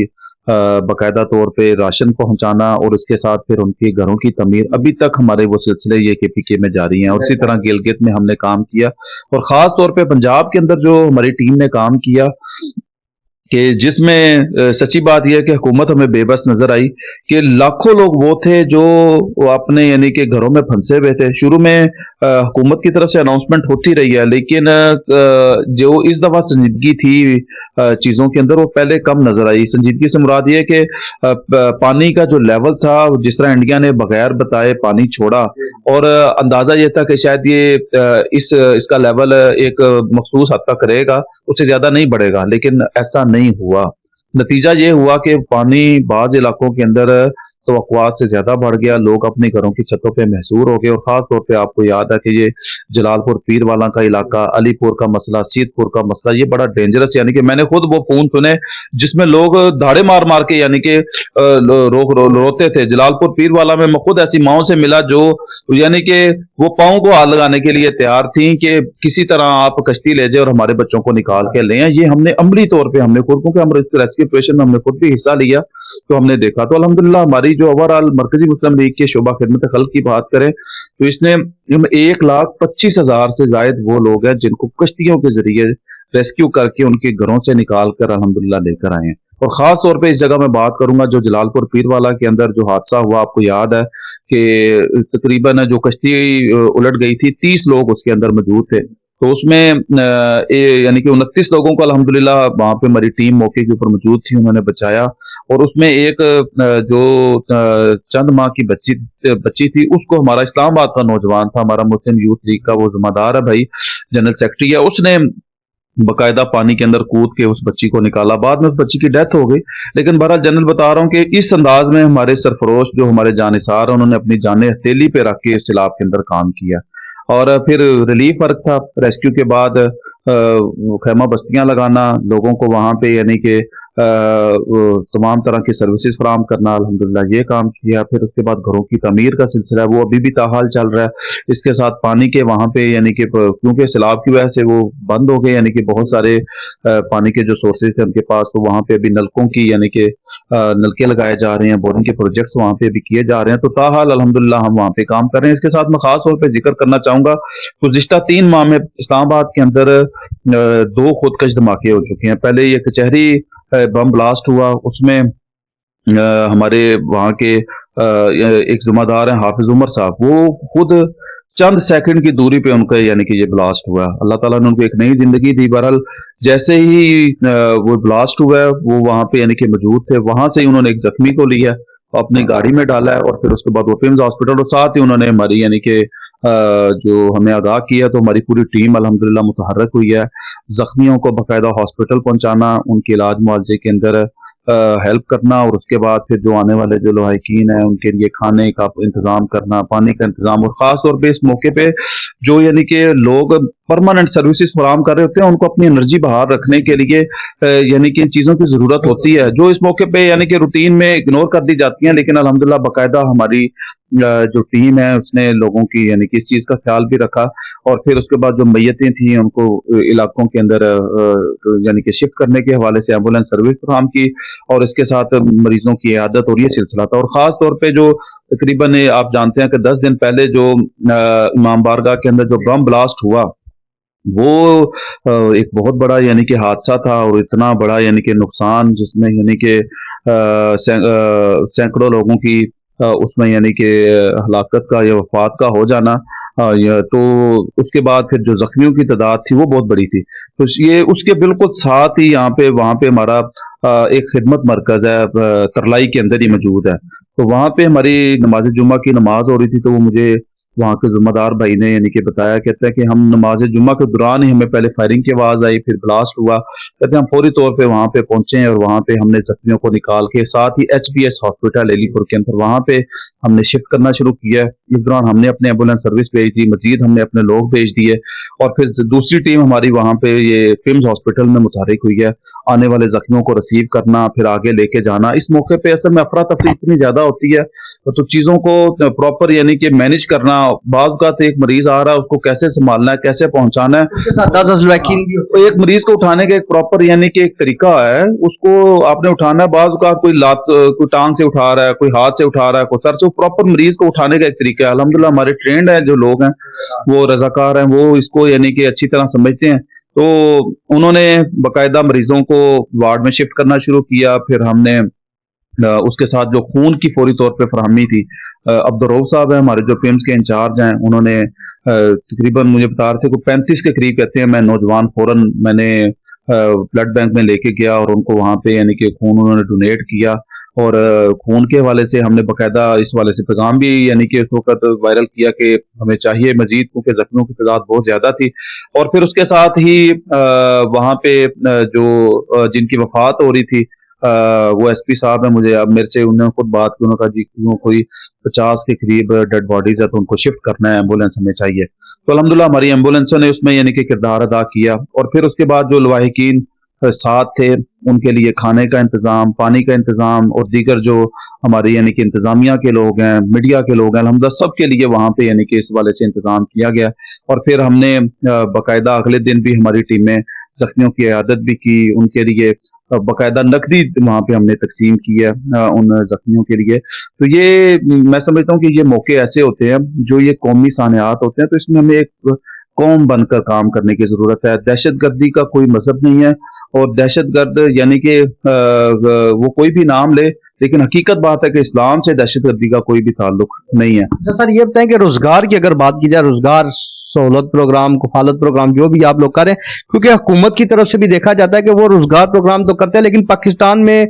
باقاعدہ طور پہ راشن پہنچانا اور اس کے ساتھ پھر ان کے گھروں کی تعمیر. ابھی تک ہمارے وہ سلسلے یہ KP میں جاری ہیں. اور اسی طرح گلگت میں ہم نے کام کیا اور خاص طور پہ پنجاب کے اندر جو ہماری ٹیم نے کام کیا کہ جس میں سچی بات یہ ہے کہ حکومت ہمیں بے بس نظر آئی کہ لاکھوں لوگ وہ تھے جو اپنے یعنی کہ گھروں میں پھنسے ہوئے تھے. شروع میں حکومت کی طرف سے اناؤنسمنٹ ہوتی رہی ہے لیکن جو اس دفعہ سنجیدگی تھی چیزوں کے اندر وہ پہلے کم نظر آئی. سنجیدگی سے مراد یہ کہ پانی کا جو لیول تھا, جس طرح انڈیا نے بغیر بتائے پانی چھوڑا اور اندازہ یہ تھا کہ شاید یہ اس کا لیول ایک مخصوص حد تک رہے گا, اس سے زیادہ نہیں بڑھے گا, لیکن ایسا نہیں ہوا. نتیجہ یہ ہوا کہ پانی بعض علاقوں کے اندر توقعات سے زیادہ بڑھ گیا, لوگ اپنے گھروں کی چھتوں پہ محصور ہو گئے. اور خاص طور پہ آپ کو یاد ہے کہ یہ جلال پور پیر والا کا علاقہ, علی پور کا مسئلہ, سید پور کا مسئلہ, یہ بڑا ڈینجرس, یعنی کہ میں نے خود وہ فون سنے جس میں لوگ دھاڑے مار مار کے یعنی کہ روتے تھے. جلال پور پیر والا میں خود ایسی ماؤں سے ملا جو یعنی کہ وہ پاؤں کو ہاتھ لگانے کے لیے تیار تھیں کہ کسی طرح آپ کشتی لے جائے اور ہمارے بچوں کو نکال کے لیں. یہ ہم نے عملی طور پہ ہم نے خود, کیونکہ ہم ریسکیو آپریشن میں ہم نے خود بھی حصہ لیا تو ہم نے دیکھا. تو الحمدللہ ہماری جو اوورآل مرکزی مسلم لیگ کے شعبہ خدمت خلق کی بات کریں تو اس نے 1,25,000 سے زائد وہ لوگ ہیں جن کو کشتیوں کے ذریعے ریسکیو کر کے ان کے گھروں سے نکال کر الحمدللہ لے کر آئے ہیں. اور خاص طور پہ اس جگہ میں بات کروں گا جو جلال پور پیر والا کے اندر جو حادثہ ہوا, آپ کو یاد ہے کہ تقریباً جو کشتی الٹ گئی تھی 30 لوگ اس کے اندر موجود تھے. تو اس میں یعنی کہ 29 لوگوں کو الحمدللہ وہاں پہ ہماری ٹیم موقع کے اوپر موجود تھی, انہوں نے بچایا. اور اس میں ایک جو چند ماہ کی بچی تھی, اس کو ہمارا اسلام آباد کا نوجوان تھا, ہمارا مسلم یوتھ لیگ کا وہ ذمہ دار ہے بھائی, جنرل سیکرٹری ہے, اس نے باقاعدہ پانی کے اندر کود کے اس بچی کو نکالا. بعد میں اس بچی کی ڈیتھ ہو گئی, لیکن بہرحال جنرل بتا رہا ہوں کہ اس انداز میں ہمارے سرفروش جو ہمارے جانثار ہیں انہوں نے اپنی جانیں ہتھیلی پہ رکھ کے سیلاب کے اندر کام کیا. اور پھر ریلیف ورک تھا, ریسکیو کے بعد خیمہ بستیاں لگانا, لوگوں کو وہاں پہ یعنی کہ تمام طرح کی سروسز فراہم کرنا, الحمدللہ یہ کام کیا. پھر اس کے بعد گھروں کی تعمیر کا سلسلہ ہے وہ ابھی بھی تاحال چل رہا ہے. اس کے ساتھ پانی کے وہاں پہ یعنی کہ کیونکہ سیلاب کی وجہ سے وہ بند ہو گئے, یعنی کہ بہت سارے پانی کے جو سورسز تھے ان کے پاس, تو وہاں پہ ابھی نلکوں کی یعنی کہ نلکے لگائے جا رہے ہیں, بورنگ کے پروجیکٹس وہاں پہ بھی کیے جا رہے ہیں. تو تاحال الحمدللہ ہم وہاں پہ کام کر رہے ہیں. اس کے ساتھ میں خاص طور پہ ذکر کرنا چاہوں گا گزشتہ 3 ماہ میں اسلام آباد کے اندر 2 خودکش دھماکے ہو چکے ہیں. پہلے یہ کچہری بم بلاسٹ ہوا, اس میں हमारे वहाँ के एक ज़िम्मेदार हैं हाफिज उमर साहब, वो खुद चंद सेकंड की दूरी पे उनका यानी कि ये ब्लास्ट हुआ। अल्लाह ताला ने उनको एक नई जिंदगी दी। बहरहाल जैसे ही वो ब्लास्ट हुआ है, वो वहाँ पे यानी कि मौजूद थे। वहां से ही उन्होंने एक जख्मी को लिया, अपनी गाड़ी में डाला है और फिर उसके बाद वो पिम्स हॉस्पिटल, और साथ ही उन्होंने हमारी यानी कि जो हमें आगाह किया, तो हमारी पूरी टीम अल्हम्दुलिल्लाह मुतहर्रक हुई है। जख्मियों को बाकायदा हॉस्पिटल पहुंचाना, उनके इलाज मुआवजे के अंदर हेल्प करना, और उसके बाद फिर जो आने वाले जो लवाहिकीन हैं उनके लिए खाने का इंतजाम करना, पानी का इंतजाम, और खास तौर पे इस मौके पे जो यानी कि लोग परमानेंट सर्विसेज फराहम कर रहे होते हैं, उनको अपनी एनर्जी बहाल रखने के लिए यानी कि इन चीज़ों की ज़रूरत होती है, जो इस मौके पे यानी कि रूटीन में इग्नोर कर दी जाती हैं। लेकिन अल्हम्दुलिल्लाह बाकायदा हमारी जो टीम है उसने लोगों की यानी कि इस चीज़ का ख्याल भी रखा, और फिर उसके बाद जो मैयतें थी उनको इलाकों के अंदर यानी कि शिफ्ट करने के हवाले से एम्बुलेंस सर्विस फराहम की, और इसके साथ मरीजों की इयादत, और ये सिलसिला था। और ख़ास तौर पे जो तकरीबन आप जानते हैं कि 10 दिन पहले जो इमाम बारगाह के अंदर जो बम ब्लास्ट हुआ, वो एक बहुत बड़ा यानी कि हादसा था, और इतना बड़ा यानी कि नुकसान, जिसमें यानी कि सैकड़ों लोगों की उसमें यानी कि हलाकत का या वफात का हो जाना, तो उसके बाद फिर जो जख्मियों की तादाद थी वो बहुत बड़ी थी। तो ये उसके बिल्कुल साथ ही यहाँ पे वहाँ पे हमारा एक खिदमत मरकज़ है, तरलाई के अंदर ही मौजूद है। तो वहाँ पे हमारी नमाज जुम्मा की नमाज हो रही थी, तो वो मुझे वहाँ के ज़िम्मेदार भाई ने यानी कि बताया, कहते हैं कि हम नमाज जुम्मा के दौरान ही हमें पहले फायरिंग की आवाज़ आई, फिर ब्लास्ट हुआ। कहते हैं हम फौरी तौर पे वहाँ पे पहुंचे हैं, और वहाँ पे हमने जख्मियों को निकाल के साथ ही एचबीएस हॉस्पिटल एलीपुर के अंदर वहाँ पे हमने शिफ्ट करना शुरू किया है। इस दौरान हमने अपने एम्बुलेंस सर्विस भेज दी, मजीद हमने अपने लोग भेज दिए, और फिर दूसरी टीम हमारी वहाँ पे ये पिम्स हॉस्पिटल में मुतहरिक हुई है, आने वाले जख्मियों को रिसीव करना, फिर आगे लेके जाना। इस मौके पे असल में अफरा तफरी इतनी ज्यादा होती है, तो चीज़ों को प्रॉपर यानी कि मैनेज करना, बाज़ औक़ात एक मरीज़ आ रहा है, उसको कैसे सँभालना है, कैसे पहुँचाना है, उसके साथ 10-10 लवाकिन भी तो एक मरीज़ को उठाने का एक प्रॉपर यानी कि एक तरीका है, उसको आपने उठाना है। बाज़ औक़ात कोई कोई टाँग से उठा रहा है, कोई हाथ से उठा रहा है, कोई सर से, प्रॉपर मरीज़ को उठाने का एक तरीका है। अल्हम्दुलिल्लाह हमारे ट्रेंड हैं जो लोग हैं, वो रज़ाकार हैं, वो इसको यानी कि अच्छी तरह समझते हैं। तो उन्होंने बाकायदा मरीज़ों को वार्ड में शिफ्ट करना शुरू किया। फिर हमने उसके साथ जो खून की फौरी तौर पे फराहमी थी, अब्दुर्रऊफ साहब हैं हमारे जो पिम्स के इंचार्ज हैं, उन्होंने तकरीबन मुझे बता रहे थे कोई 35 के करीब, कहते हैं मैं नौजवान फौरन मैंने ब्लड बैंक में लेके गया, और उनको वहाँ पे यानी कि खून उन्होंने डोनेट किया। और खून के हवाले से हमने बाकायदा इस हवाले से पैगाम भी यानी कि उस वक्त वायरल किया कि हमें चाहिए मजीद, क्योंकि जख्मियों की तादाद बहुत ज्यादा थी। और फिर उसके साथ ही वहाँ पे जो जिनकी वफात हो रही थी, वो एसपी साहब हैं, मुझे अब मेरे से उन्होंने खुद बात की, उन्होंने कहा जी कोई 50 के करीब डेड बॉडीज है, तो उनको शिफ्ट करना है, एम्बुलेंस हमें चाहिए। तो अल्हम्दुलिल्लाह हमारी एम्बुलेंस ने उसमें यानी कि किरदार अदा किया। और फिर उसके बाद जो लवाहिकीन साथ थे, उनके लिए खाने का इंतजाम, पानी का इंतजाम, और दीगर जो हमारी यानी कि इंतजामिया के लोग हैं, मीडिया के लोग हैं, अल्हम्दुलिल्लाह सबके लिए वहाँ पे यानी कि इस वाले से इंतजाम किया गया। और फिर हमने बाकायदा अगले दिन भी हमारी टीमें जख्मियों की इयादत भी की, उनके लिए बाकायदा नकदी वहाँ पे हमने तकसीम की है उन जख्मियों के लिए। तो ये मैं समझता हूँ कि ये मौके ऐसे होते हैं जो ये कौमी सानियात होते हैं, तो इसमें हमें एक कौम बनकर काम करने की जरूरत है। दहशत गर्दी का कोई मजहब नहीं है, और दहशत गर्द यानी कि वो कोई भी नाम ले, लेकिन हकीकत बात है कि इस्लाम से दहशत गर्दी का कोई भी ताल्लुक नहीं है। अच्छा सर, ये बताएं कि रोजगार की अगर बात की जाए, रोजगार सहूलत प्रोग्राम, कफालत प्रोग्राम जो भी आप लोग करें, क्योंकि हुकूमत की तरफ से भी देखा जाता है कि वो रोजगार प्रोग्राम तो करते हैं, लेकिन पाकिस्तान में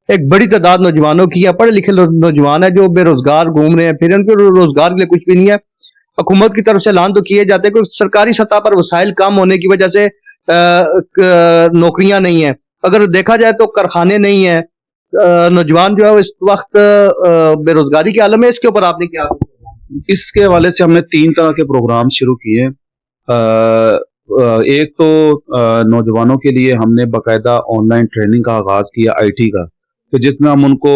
एक बड़ी तादाद नौजवानों की या पढ़े लिखे नौजवान है जो बेरोजगार घूम रहे हैं, फिर उनके रोजगार के लिए कुछ भी नहीं है। हुकूमत की तरफ से ऐलान तो किए जाते हैं कि सरकारी सतह पर वसाइल कम होने की वजह से नौकरियां नहीं है। अगर देखा जाए तो कारखाने नहीं है, नौजवान जो है वो इस वक्त बेरोजगारी के आलम है। इसके ऊपर आपने क्या? इसके हवाले से हमने 3 तरह के प्रोग्राम शुरू किए। एक तो नौजवानों के लिए हमने बाकायदा ऑनलाइन ट्रेनिंग का आगाज़ किया आईटी का, कि जिसमें हम उनको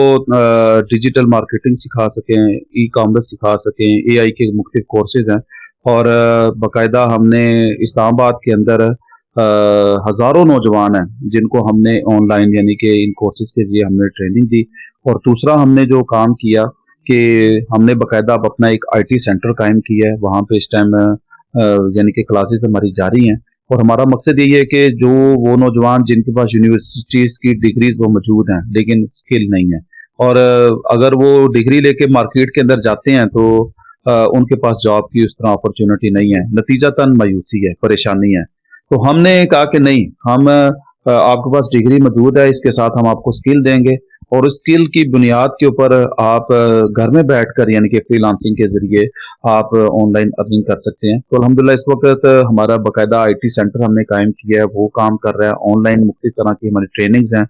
डिजिटल मार्केटिंग सिखा सकें, ई कॉमर्स सिखा सकें, एआई के मुख्तलिफ कोर्सेज हैं। और बाकायदा हमने इस्लामाबाद के अंदर हज़ारों नौजवान हैं जिनको हमने ऑनलाइन यानी कि इन कोर्सेज के लिए हमने ट्रेनिंग दी। और दूसरा हमने जो काम किया कि हमने बाकायदा अब अपना एक आईटी सेंटर कायम किया है, वहाँ पे इस टाइम यानी कि क्लासेस हमारी जारी हैं। और हमारा मकसद यही है कि जो वो नौजवान जिनके पास यूनिवर्सिटीज़ की डिग्रीज वो मौजूद हैं लेकिन स्किल नहीं है, اور اگر وہ ڈگری لے کے مارکیٹ کے اندر جاتے ہیں تو ان کے پاس جاب کی اس طرح اپرچونٹی نہیں ہے، نتیجتاً مایوسی ہے، پریشانی ہے۔ تو ہم نے کہا کہ نہیں، ہم آپ کے پاس ڈگری موجود ہے، اس کے ساتھ ہم آپ کو اسکل دیں گے، اور اسکل کی بنیاد کے اوپر آپ گھر میں بیٹھ کر یعنی کہ فری لانسنگ کے ذریعے آپ آن لائن ارننگ کر سکتے ہیں۔ تو الحمدللہ اس وقت ہمارا باقاعدہ آئی ٹی سینٹر ہم نے قائم کیا ہے، وہ کام کر رہا ہے، آن لائن مختلف طرح کی ہماری ٹریننگز ہیں،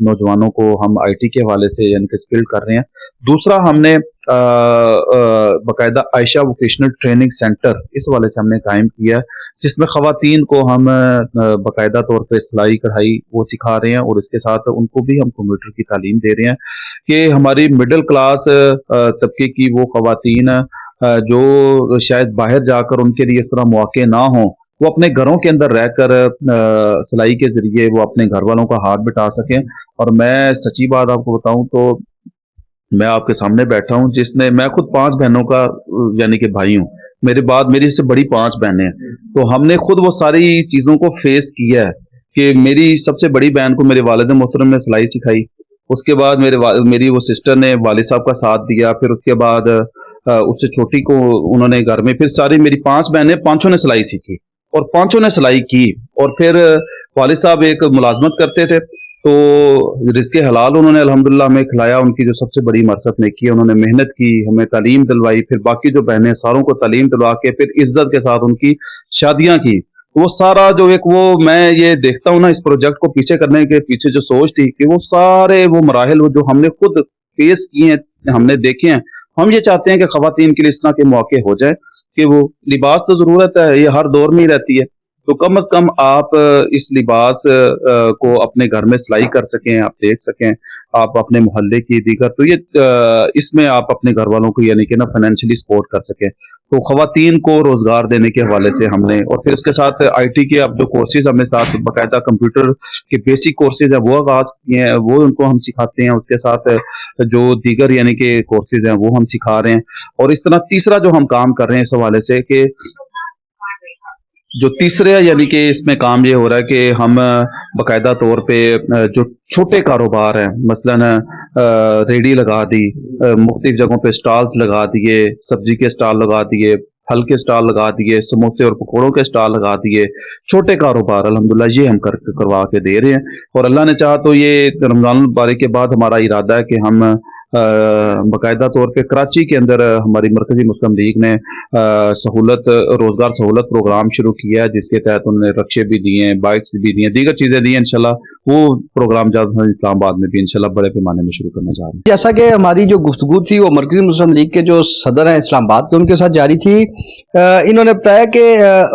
نوجوانوں کو ہم آئی ٹی کے حوالے سے یعنی کہ اسکل کر رہے ہیں۔ دوسرا ہم نے باقاعدہ عائشہ ووکیشنل ٹریننگ سینٹر اس حوالے سے ہم نے قائم کیا ہے، جس میں خواتین کو ہم باقاعدہ طور پہ سلائی کڑھائی وہ سکھا رہے ہیں، اور اس کے ساتھ ان کو بھی ہم کمپیوٹر کی تعلیم دے رہے ہیں کہ ہماری مڈل کلاس طبقے کی وہ خواتین جو شاید باہر جا کر ان کے لیے اس طرح مواقع نہ ہوں، وہ اپنے گھروں کے اندر رہ کر سلائی کے ذریعے وہ اپنے گھر والوں کا ہاتھ بٹا سکیں۔ اور میں سچی بات آپ کو بتاؤں تو میں آپ کے سامنے بیٹھا ہوں جس نے، میں خود 5 بہنوں کا یعنی کہ بھائی ہوں، میرے بعد میری سے بڑی 5 بہنیں ہیں، تو ہم نے خود وہ ساری چیزوں کو فیس کیا ہے کہ میری سب سے بڑی بہن کو میرے والد محترم نے سلائی سکھائی، اس کے بعد میری وہ سسٹر نے والد صاحب کا ساتھ دیا، پھر اس کے بعد اس سے چھوٹی کو انہوں نے گھر میں، پھر ساری میری 5 بہنیں، پانچوں نے سلائی سیکھی اور پانچوں نے سلائی کی، اور پھر والد صاحب ایک ملازمت کرتے تھے، تو رزق حلال انہوں نے الحمدللہ ہمیں کھلایا، ان کی جو سب سے بڑی مرثت نے کی، انہوں نے محنت کی، ہمیں تعلیم دلوائی، پھر باقی جو بہنیں ساروں کو تعلیم دلوا کے پھر عزت کے ساتھ ان کی شادیاں کی۔ وہ سارا جو ایک وہ میں یہ دیکھتا ہوں نا، اس پروجیکٹ کو پیچھے کرنے کے پیچھے جو سوچ تھی کہ وہ سارے وہ مراحل جو ہم نے خود فیس کیے ہیں، ہم نے دیکھے ہیں، ہم یہ چاہتے ہیں کہ خواتین کے لیے اس طرح کے مواقع ہو جائے کہ وہ لباس تو ضرورت ہے، یہ ہر دور میں ہی رہتی ہے، تو کم از کم آپ اس لباس کو اپنے گھر میں سلائی کر سکیں، آپ دیکھ سکیں، آپ اپنے محلے کی دیگر، تو یہ اس میں آپ اپنے گھر والوں کو یعنی کہ نا فائنینشلی سپورٹ کر سکیں۔ تو خواتین کو روزگار دینے کے حوالے سے ہم نے، اور پھر اس کے ساتھ آئی ٹی کے اب جو کورسز ہم نے ساتھ باقاعدہ کمپیوٹر کے بیسک کورسز ہیں وہ آغاز کیے ہیں، وہ ان کو ہم سکھاتے ہیں، اس کے ساتھ جو دیگر یعنی کہ کورسز ہیں وہ ہم سکھا رہے ہیں۔ اور اس طرح تیسرا جو ہم کام کر رہے ہیں اس حوالے سے کہ جو تیسرے یعنی کہ اس میں کام یہ ہو رہا ہے کہ ہم باقاعدہ طور پہ جو چھوٹے کاروبار ہیں، مثلاً ریڑھی لگا دی، مختلف جگہوں پہ سٹالز لگا دیے، سبزی کے سٹال لگا دیے، پھل کے سٹال لگا دیے، سموسے اور پکوڑوں کے سٹال لگا دیے، چھوٹے کاروبار الحمدللہ یہ ہم کروا کے دے رہے ہیں۔ اور اللہ نے چاہا تو یہ رمضان المبارک کے بعد ہمارا ارادہ ہے کہ ہم باقاعدہ طور پہ کراچی کے اندر ہماری مرکزی مسلم لیگ نے روزگار سہولت پروگرام شروع کیا ہے، جس کے تحت انہوں نے رکشے بھی دیے ہیں، بائکس بھی دی ہیں، دیگر چیزیں دی ہیں، انشاءاللہ وہ پروگرام جب اسلام آباد میں بھی انشاءاللہ بڑے پیمانے میں شروع کرنے جا رہے ہیں۔ جیسا کہ ہماری جو گفتگو تھی وہ مرکزی مسلم لیگ کے جو صدر ہیں اسلام آباد کے، ان کے ساتھ جاری تھی، انہوں نے بتایا کہ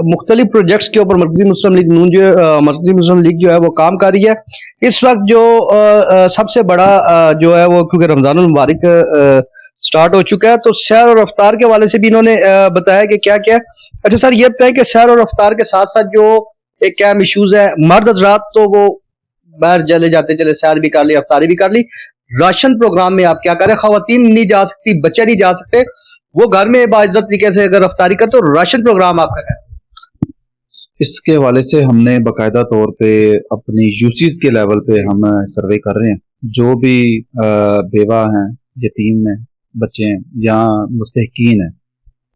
مختلف پروجیکٹس کے اوپر مرکزی مسلم لیگ نون مرکزی مسلم لیگ جو ہے وہ کام کر رہی ہے۔ اس وقت جو سب سے بڑا جو ہے وہ، کیونکہ رمضان المبارک سٹارٹ ہو چکا ہے، تو سیر و رفتار کے حوالے سے بھی انہوں نے بتایا کہ کیا کیا۔ اچھا سر، یہ بتائیں کہ سیر و رفتار کے ساتھ ساتھ جو ایک اہم ایشوز ہے، مرد حضرات تو وہ باہر چلے جاتے، چلے سیر بھی کر لی، افطاری بھی کر لی، راشن پروگرام میں آپ کیا کریں؟ خواتین نہیں جا سکتی، بچے نہیں جا سکتے، وہ گھر میں باعزت طریقے سے اگر افطاری کرتے تو راشن پروگرام آپ کا کیا ہے؟ اس کے حوالے سے ہم نے باقاعدہ طور پہ اپنی یوسیز کے لیول پہ ہم سروے کر رہے ہیں، جو بھی بیوہ ہیں، یتیم ہیں، بچے ہیں یا مستحقین ہیں،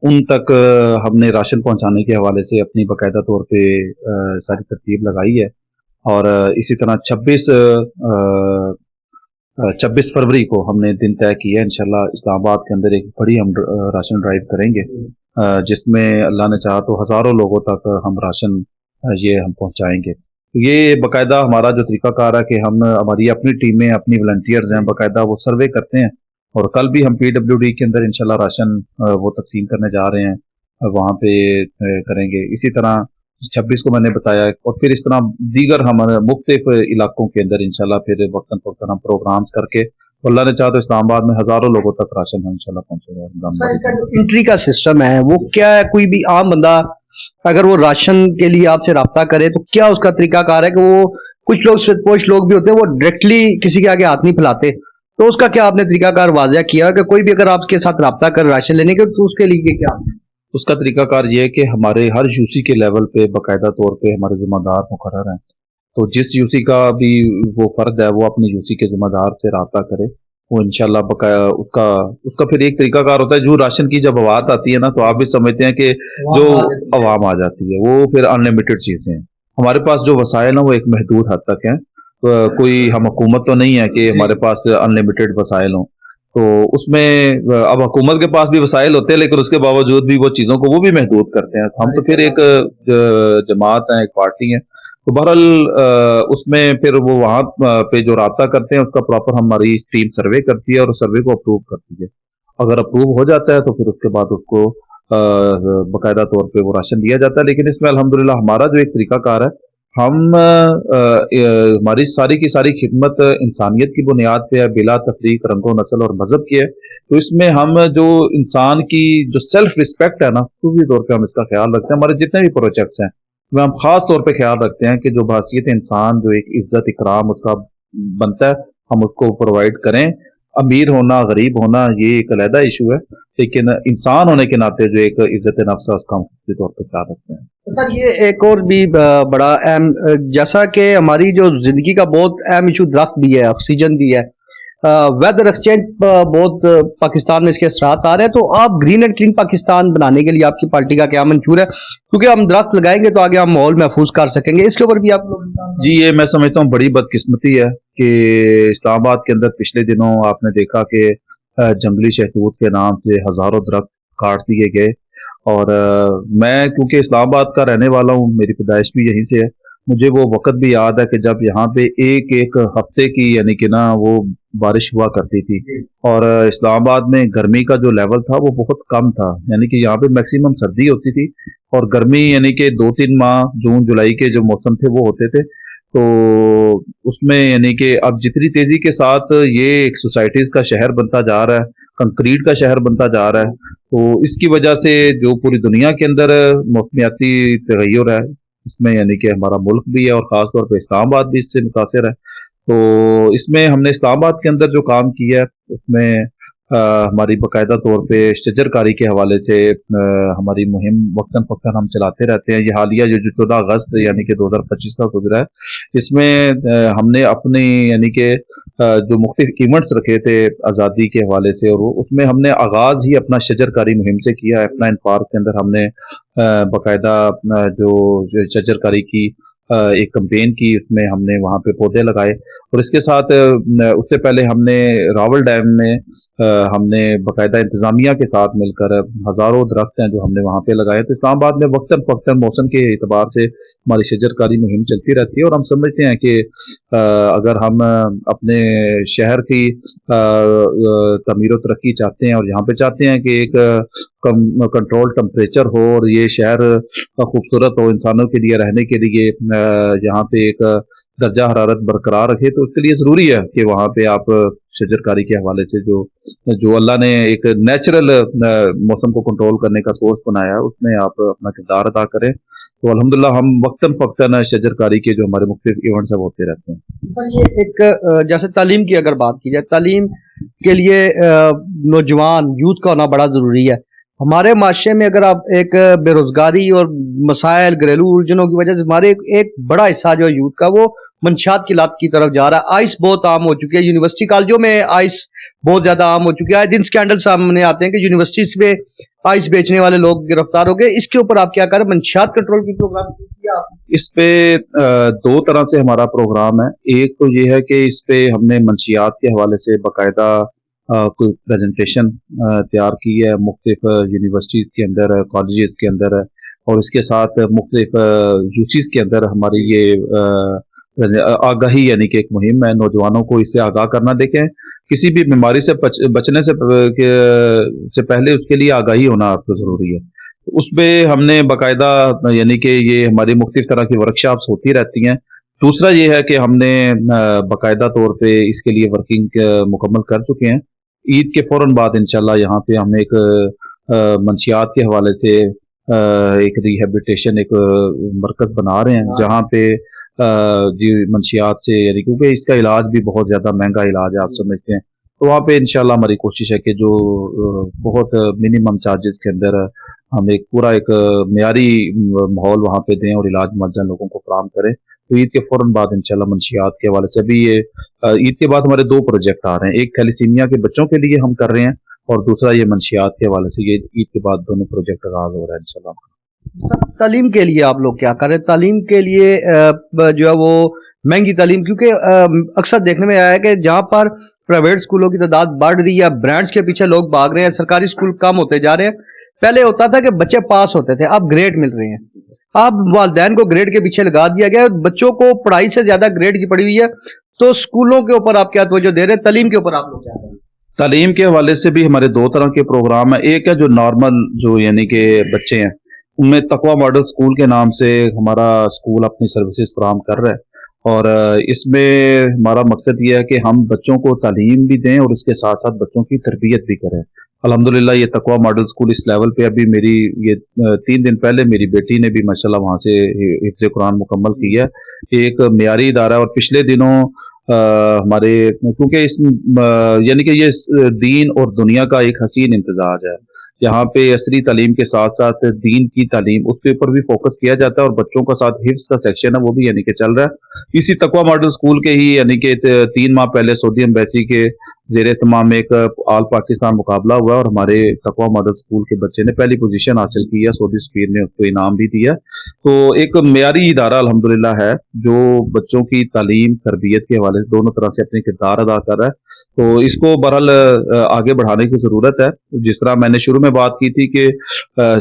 ان تک ہم نے راشن پہنچانے کے حوالے سے اپنی باقاعدہ طور پہ ساری ترتیب لگائی ہے۔ اور اسی طرح 26 فروری کو ہم نے دن طے کیا ہے، انشاءاللہ اسلام آباد کے اندر ایک بڑی ہم راشن ڈرائیو کریں گے، جس میں اللہ نے چاہا تو ہزاروں لوگوں تک ہم راشن یہ ہم پہنچائیں گے۔ یہ باقاعدہ ہمارا جو طریقہ کار ہے کہ ہم ہماری اپنی ٹیمیں، اپنی والنٹیئرز ہیں، باقاعدہ وہ سروے کرتے ہیں، اور کل بھی ہم PWD کے اندر انشاءاللہ راشن وہ تقسیم کرنے جا رہے ہیں، وہاں پہ کریں گے۔ اسی طرح 26 کو میں نے بتایا، اور پھر اس طرح دیگر ہمارے مختلف علاقوں کے اندر انشاءاللہ پھر وقتاً فوقتاً ہم پروگرامز کر کے، اللہ نے چاہا تو اسلام آباد میں ہزاروں لوگوں تک راشن انشاءاللہ پہنچے گا۔ انٹری کا سسٹم ہے وہ کیا ہے؟ کوئی بھی عام بندہ اگر وہ راشن کے لیے آپ سے رابطہ کرے تو کیا اس کا طریقہ کار ہے کہ وہ کچھ لوگ بھی ہوتے ہیں وہ ڈائریکٹلی کسی کے آگے ہاتھ نہیں پھیلاتے، تو اس کا کیا آپ نے طریقہ کار واضح کیا کہ کوئی بھی اگر آپ کے ساتھ رابطہ کر راشن لینے کے تو اس کے لیے کیا؟ اس کا طریقہ کار یہ ہے کہ ہمارے ہر یوسی کے لیول پہ باقاعدہ طور پہ ہمارے ذمہ دار مقرر ہیں، تو جس یوسی کا بھی وہ فرد ہے وہ اپنے یوسی کے ذمہ دار سے رابطہ کرے، वो इंशाल्लाह बकाया उसका उसका फिर एक तरीका कार होता है, जो राशन की जब बात आती है ना, तो आप भी समझते हैं कि जो आवाम आ जाती है वो फिर अनलिमिटेड चीज़ें हैं। हमारे पास जो वसाइल हैं वो एक महदूद हद तक हैं। कोई हम हुकूमत तो नहीं है कि हमारे पास अनलिमिटेड वसाइल हों। तो उसमें अब हुकूमत के पास भी वसाइल होते हैं, लेकिन उसके बावजूद भी वो चीज़ों को वो भी महदूद करते हैं। हम तो फिर एक जमात हैं, एक पार्टी है। तो बहरहाल उसमें फिर वो वहाँ पे जो राब्ता करते हैं उसका प्रॉपर हमारी टीम सर्वे करती है और सर्वे को अप्रूव करती है। अगर अप्रूव हो जाता है तो फिर उसके बाद उसको बाकायदा तौर पे वो राशन दिया जाता है। लेकिन इसमें अल्हम्दुलिल्लाह हमारा जो एक तरीकाकार है, हम हमारी सारी की सारी खिदमत इंसानियत की बुनियाद पे है, बिला तफरीक रंगो नस्ल और मजहब की है। तो इसमें हम जो इंसान की जो सेल्फ रिस्पेक्ट है ना, पूरी तौर पे हम इसका ख्याल रखते हैं। हमारे जितने भी प्रोजेक्ट्स हैं में हम खास तौर पे ख्याल रखते हैं कि जो बहसीयत इंसान जो एक इज्जत इकराम उसका बनता है, हम उसको प्रोवाइड करें। अमीर होना गरीब होना ये एक अलहदा इशू है, लेकिन इंसान होने के नाते जो एक इज्जत नफ्स है उसका हम पूरी तौर पर ख्याल रखते हैं। सर ये एक और भी बड़ा अहम जैसा कि हमारी जो जिंदगी का बहुत अहम इशू दरख्त भी है, ऑक्सीजन भी है, वेदर एक्सचेंज बहुत पाकिस्तान में इसके असरात आ रहे हैं। तो आप ग्रीन एंड क्लीन पाकिस्तान बनाने के लिए आपकी पार्टी का क्या मंशूर है? क्योंकि हम दरख्त लगाएंगे तो आगे हम माहौल महफूज कर सकेंगे, इसके ऊपर भी आप लोग। जी, ये मैं समझता हूँ बड़ी बदकिस्मती है कि इस्लामाबाद के अंदर पिछले दिनों आपने देखा कि जंगली शहतूत के नाम से हजारों दरख्त काट दिए गए। और मैं क्योंकि इस्लामाबाद का रहने वाला हूँ, मेरी पैदाइश भी यहीं से है, मुझे वो वक्त भी याद है कि जब यहाँ पे एक एक हफ्ते की यानी कि ना वो बारिश हुआ करती थी। और इस्लामाबाद में गर्मी का जो लेवल था वो बहुत कम था, यानी कि यहाँ पे मैक्सिमम सर्दी होती थी और गर्मी यानी कि 2-3 माह जून जुलाई के जो मौसम थे वो होते थे। तो उसमें यानी कि अब जितनी तेजी के साथ ये एक सोसाइटीज का शहर बनता जा रहा है, कंक्रीट का शहर बनता जा रहा है, तो इसकी वजह से जो पूरी दुनिया के अंदर मौसमियाती तगैयुर है, इसमें यानी कि हमारा मुल्क भी है और ख़ास तौर पे इस्लामाबाद भी इससे मुतासिर है। तो इसमें हमने इस्लामाबाद के अंदर जो काम किया है उसमें हमारी बाकायदा तौर पे शजरकारी के हवाले से हमारी मुहिम वक्तन फ़क्तन हम चलाते रहते हैं। ये हालिया जो 14 अगस्त यानी कि 2025 का गुजरा है, इसमें हमने अपनी यानी कि जो मुख्तलिफ इवेंट्स रखे थे आज़ादी के हवाले से, और उसमें हमने आगाज़ ही अपना शजरकारी मुहिम से किया है। अपना इन पार्क के अंदर हमने बाकायदा जो शजरकारी की एक कैंपेन की, उसमें हमने वहाँ पे पौधे लगाए। और इसके साथ उससे पहले हमने रावल डैम में हमने बाकायदा इंतज़ामिया के साथ मिलकर हज़ारों दरख्त हैं जो हमने वहाँ पे लगाए। तो इस्लामाबाद में वक्तन फ़क्तन मौसम के एतबार से हमारी शजरकारी मुहिम चलती रहती है। और हम समझते हैं कि अगर हम अपने शहर की तमीर व तरक्की चाहते हैं और यहाँ पे चाहते हैं कि एक कंट्रोल टेम्परेचर हो और ये शहर खूबसूरत हो इंसानों के लिए रहने के लिए, यहाँ पे एक दर्जा हरारत बरकरार रखे, तो उसके लिए ज़रूरी है कि वहाँ पे आप शजरकारी के हवाले से जो जो अल्लाह ने एक नेचुरल मौसम को कंट्रोल करने का सोर्स बनाया है उसमें आप अपना किरदार अदा करें। तो अल्हम्दुलिल्लाह हम वक्तन फ़क्तन शजरकारी के जो हमारे मुख्तलिफ इवेंट्स हैं वो होते रहते हैं। सर ये एक जैसे तालीम की अगर बात की जाए, तालीम के लिए नौजवान यूथ का होना बड़ा ज़रूरी है। हमारे माशरे में अगर आप एक बेरोजगारी और मसाइल घरेलू उलझनों की वजह से हमारे एक बड़ा हिस्सा जो है यूथ का वो मंशात की लत की तरफ जा रहा है। आइस बहुत आम हो चुकी है, यूनिवर्सिटी कॉलेजों में आइस बहुत ज्यादा आम हो चुकी है। दिन स्कैंडल सामने आते हैं कि यूनिवर्सिटीज में आइस बेचने वाले लोग गिरफ्तार हो गए। इसके ऊपर आप क्या करें? मंशात कंट्रोल की प्रोग्राम किया आप? इस पे दो तरह से हमारा प्रोग्राम है। एक तो ये है कि इस पे हमने मंशियात के हवाले से बाकायदा कोई प्रेजेंटेशन तैयार की है मुख्तलिफ यूनिवर्सिटीज़ के अंदर, कॉलेजेस के अंदर, और इसके साथ मुख्तलिफ यूसीज़ के अंदर हमारी ये आगाही यानी कि एक मुहिम है नौजवानों को इससे आगाह करना। देखें, किसी भी बीमारी से बचने से पहले उसके लिए आगाही होना आपको ज़रूरी है। उसमें हमने बाकायदा यानी कि ये हमारी मुख्तलिफ तरह की वर्कशॉप्स होती रहती हैं। दूसरा ये है कि हमने बाकायदा तौर पे इसके लिए वर्किंग मुकम्मल कर चुके हैं। ईद के फ़ौरन बाद इंशाल्लाह यहाँ पे हम एक मंशियात के हवाले से एक रिहेबिलिटेशन एक मरकज़ बना रहे हैं, जहाँ पे जी मंशियात से यानी क्योंकि इसका इलाज भी बहुत ज़्यादा महंगा इलाज है, आप समझते हैं। तो वहाँ पे इंशाल्लाह हमारी कोशिश है कि जो बहुत मिनिमम चार्जेस के अंदर हम एक पूरा एक मियारी माहौल वहाँ पे दें और इलाज मुआवजा लोगों को फराहम करें। तो ईद के फौरन बाद इंशाल्लाह मंशियात के हवाले से अभी ये ईद के बाद हमारे 2 प्रोजेक्ट आ रहे हैं, एक थैलीसीमिया के बच्चों के लिए हम कर रहे हैं और दूसरा ये मंशियात के हवाले से, ये ईद के बाद दोनों प्रोजेक्ट आगाज हो रहा है इंशाल्लाह। सर, तालीम के लिए आप लोग क्या कर रहे हैं? तालीम के लिए जो है वो महंगी तालीम, क्योंकि अक्सर देखने में आया है कि जहाँ पर प्राइवेट स्कूलों की तादाद बढ़ रही है, ब्रांड्स के पीछे लोग भाग रहे हैं, सरकारी स्कूल कम होते जा रहे हैं। पहले होता था कि बच्चे पास होते थे, अब ग्रेड मिल रहे हैं। अब वालिदैन को ग्रेड के पीछे लगा दिया गया है, बच्चों को पढ़ाई से ज्यादा ग्रेड की पड़ी हुई है। तो स्कूलों के ऊपर आप क्या तवज्जो दे रहे हैं? तालीम के ऊपर आप लोग क्या कर रहे हैं? तालीम के हवाले से भी हमारे 2 तरह के प्रोग्राम हैं। एक है जो नॉर्मल जो यानी कि बच्चे हैं, उनमें तकवा मॉडल स्कूल के नाम से हमारा स्कूल अपनी सर्विसेज फराहम कर रहा है और इसमें हमारा मकसद ये है कि हम बच्चों को तालीम भी दें और उसके साथ साथ बच्चों की तरबियत भी करें। अल्हम्दुलिल्लाह ये तकवा मॉडल स्कूल इस लेवल पे अभी मेरी ये 3 दिन पहले मेरी बेटी ने भी माशाल्लाह वहाँ से हिफ्ज़ कुरान मुकम्मल की है। एक मियारी इदारा है और पिछले दिनों हमारे क्योंकि इस यानी कि ये दीन और दुनिया का एक हसीन इम्तिजाज है। यहाँ पे असरी तालीम के साथ साथ दीन की तालीम उसके ऊपर भी फोकस किया जाता है और बच्चों का साथ हिफ्स का सेक्शन है वो भी यानी कि चल रहा है। इसी तकवा मॉडल स्कूल के ही यानी कि 3 माह पहले सऊदी एम्बेसी के जेर तमाम एक ऑल पाकिस्तान मुकाबला हुआ और हमारे तकवा मॉडल स्कूल के बच्चे ने पहली पोजीशन हासिल की है। सऊदी सफीर ने उसको इनाम भी दिया। तो एक मियारी इदारा अल्हम्दुलिल्लाह है जो बच्चों की तालीम तरबियत के हवाले से दोनों तरह से अपनी किरदार अदा कर रहा है। तो इसको बहरहाल आगे बढ़ाने की ज़रूरत है। जिस तरह मैंने शुरू में बात की थी कि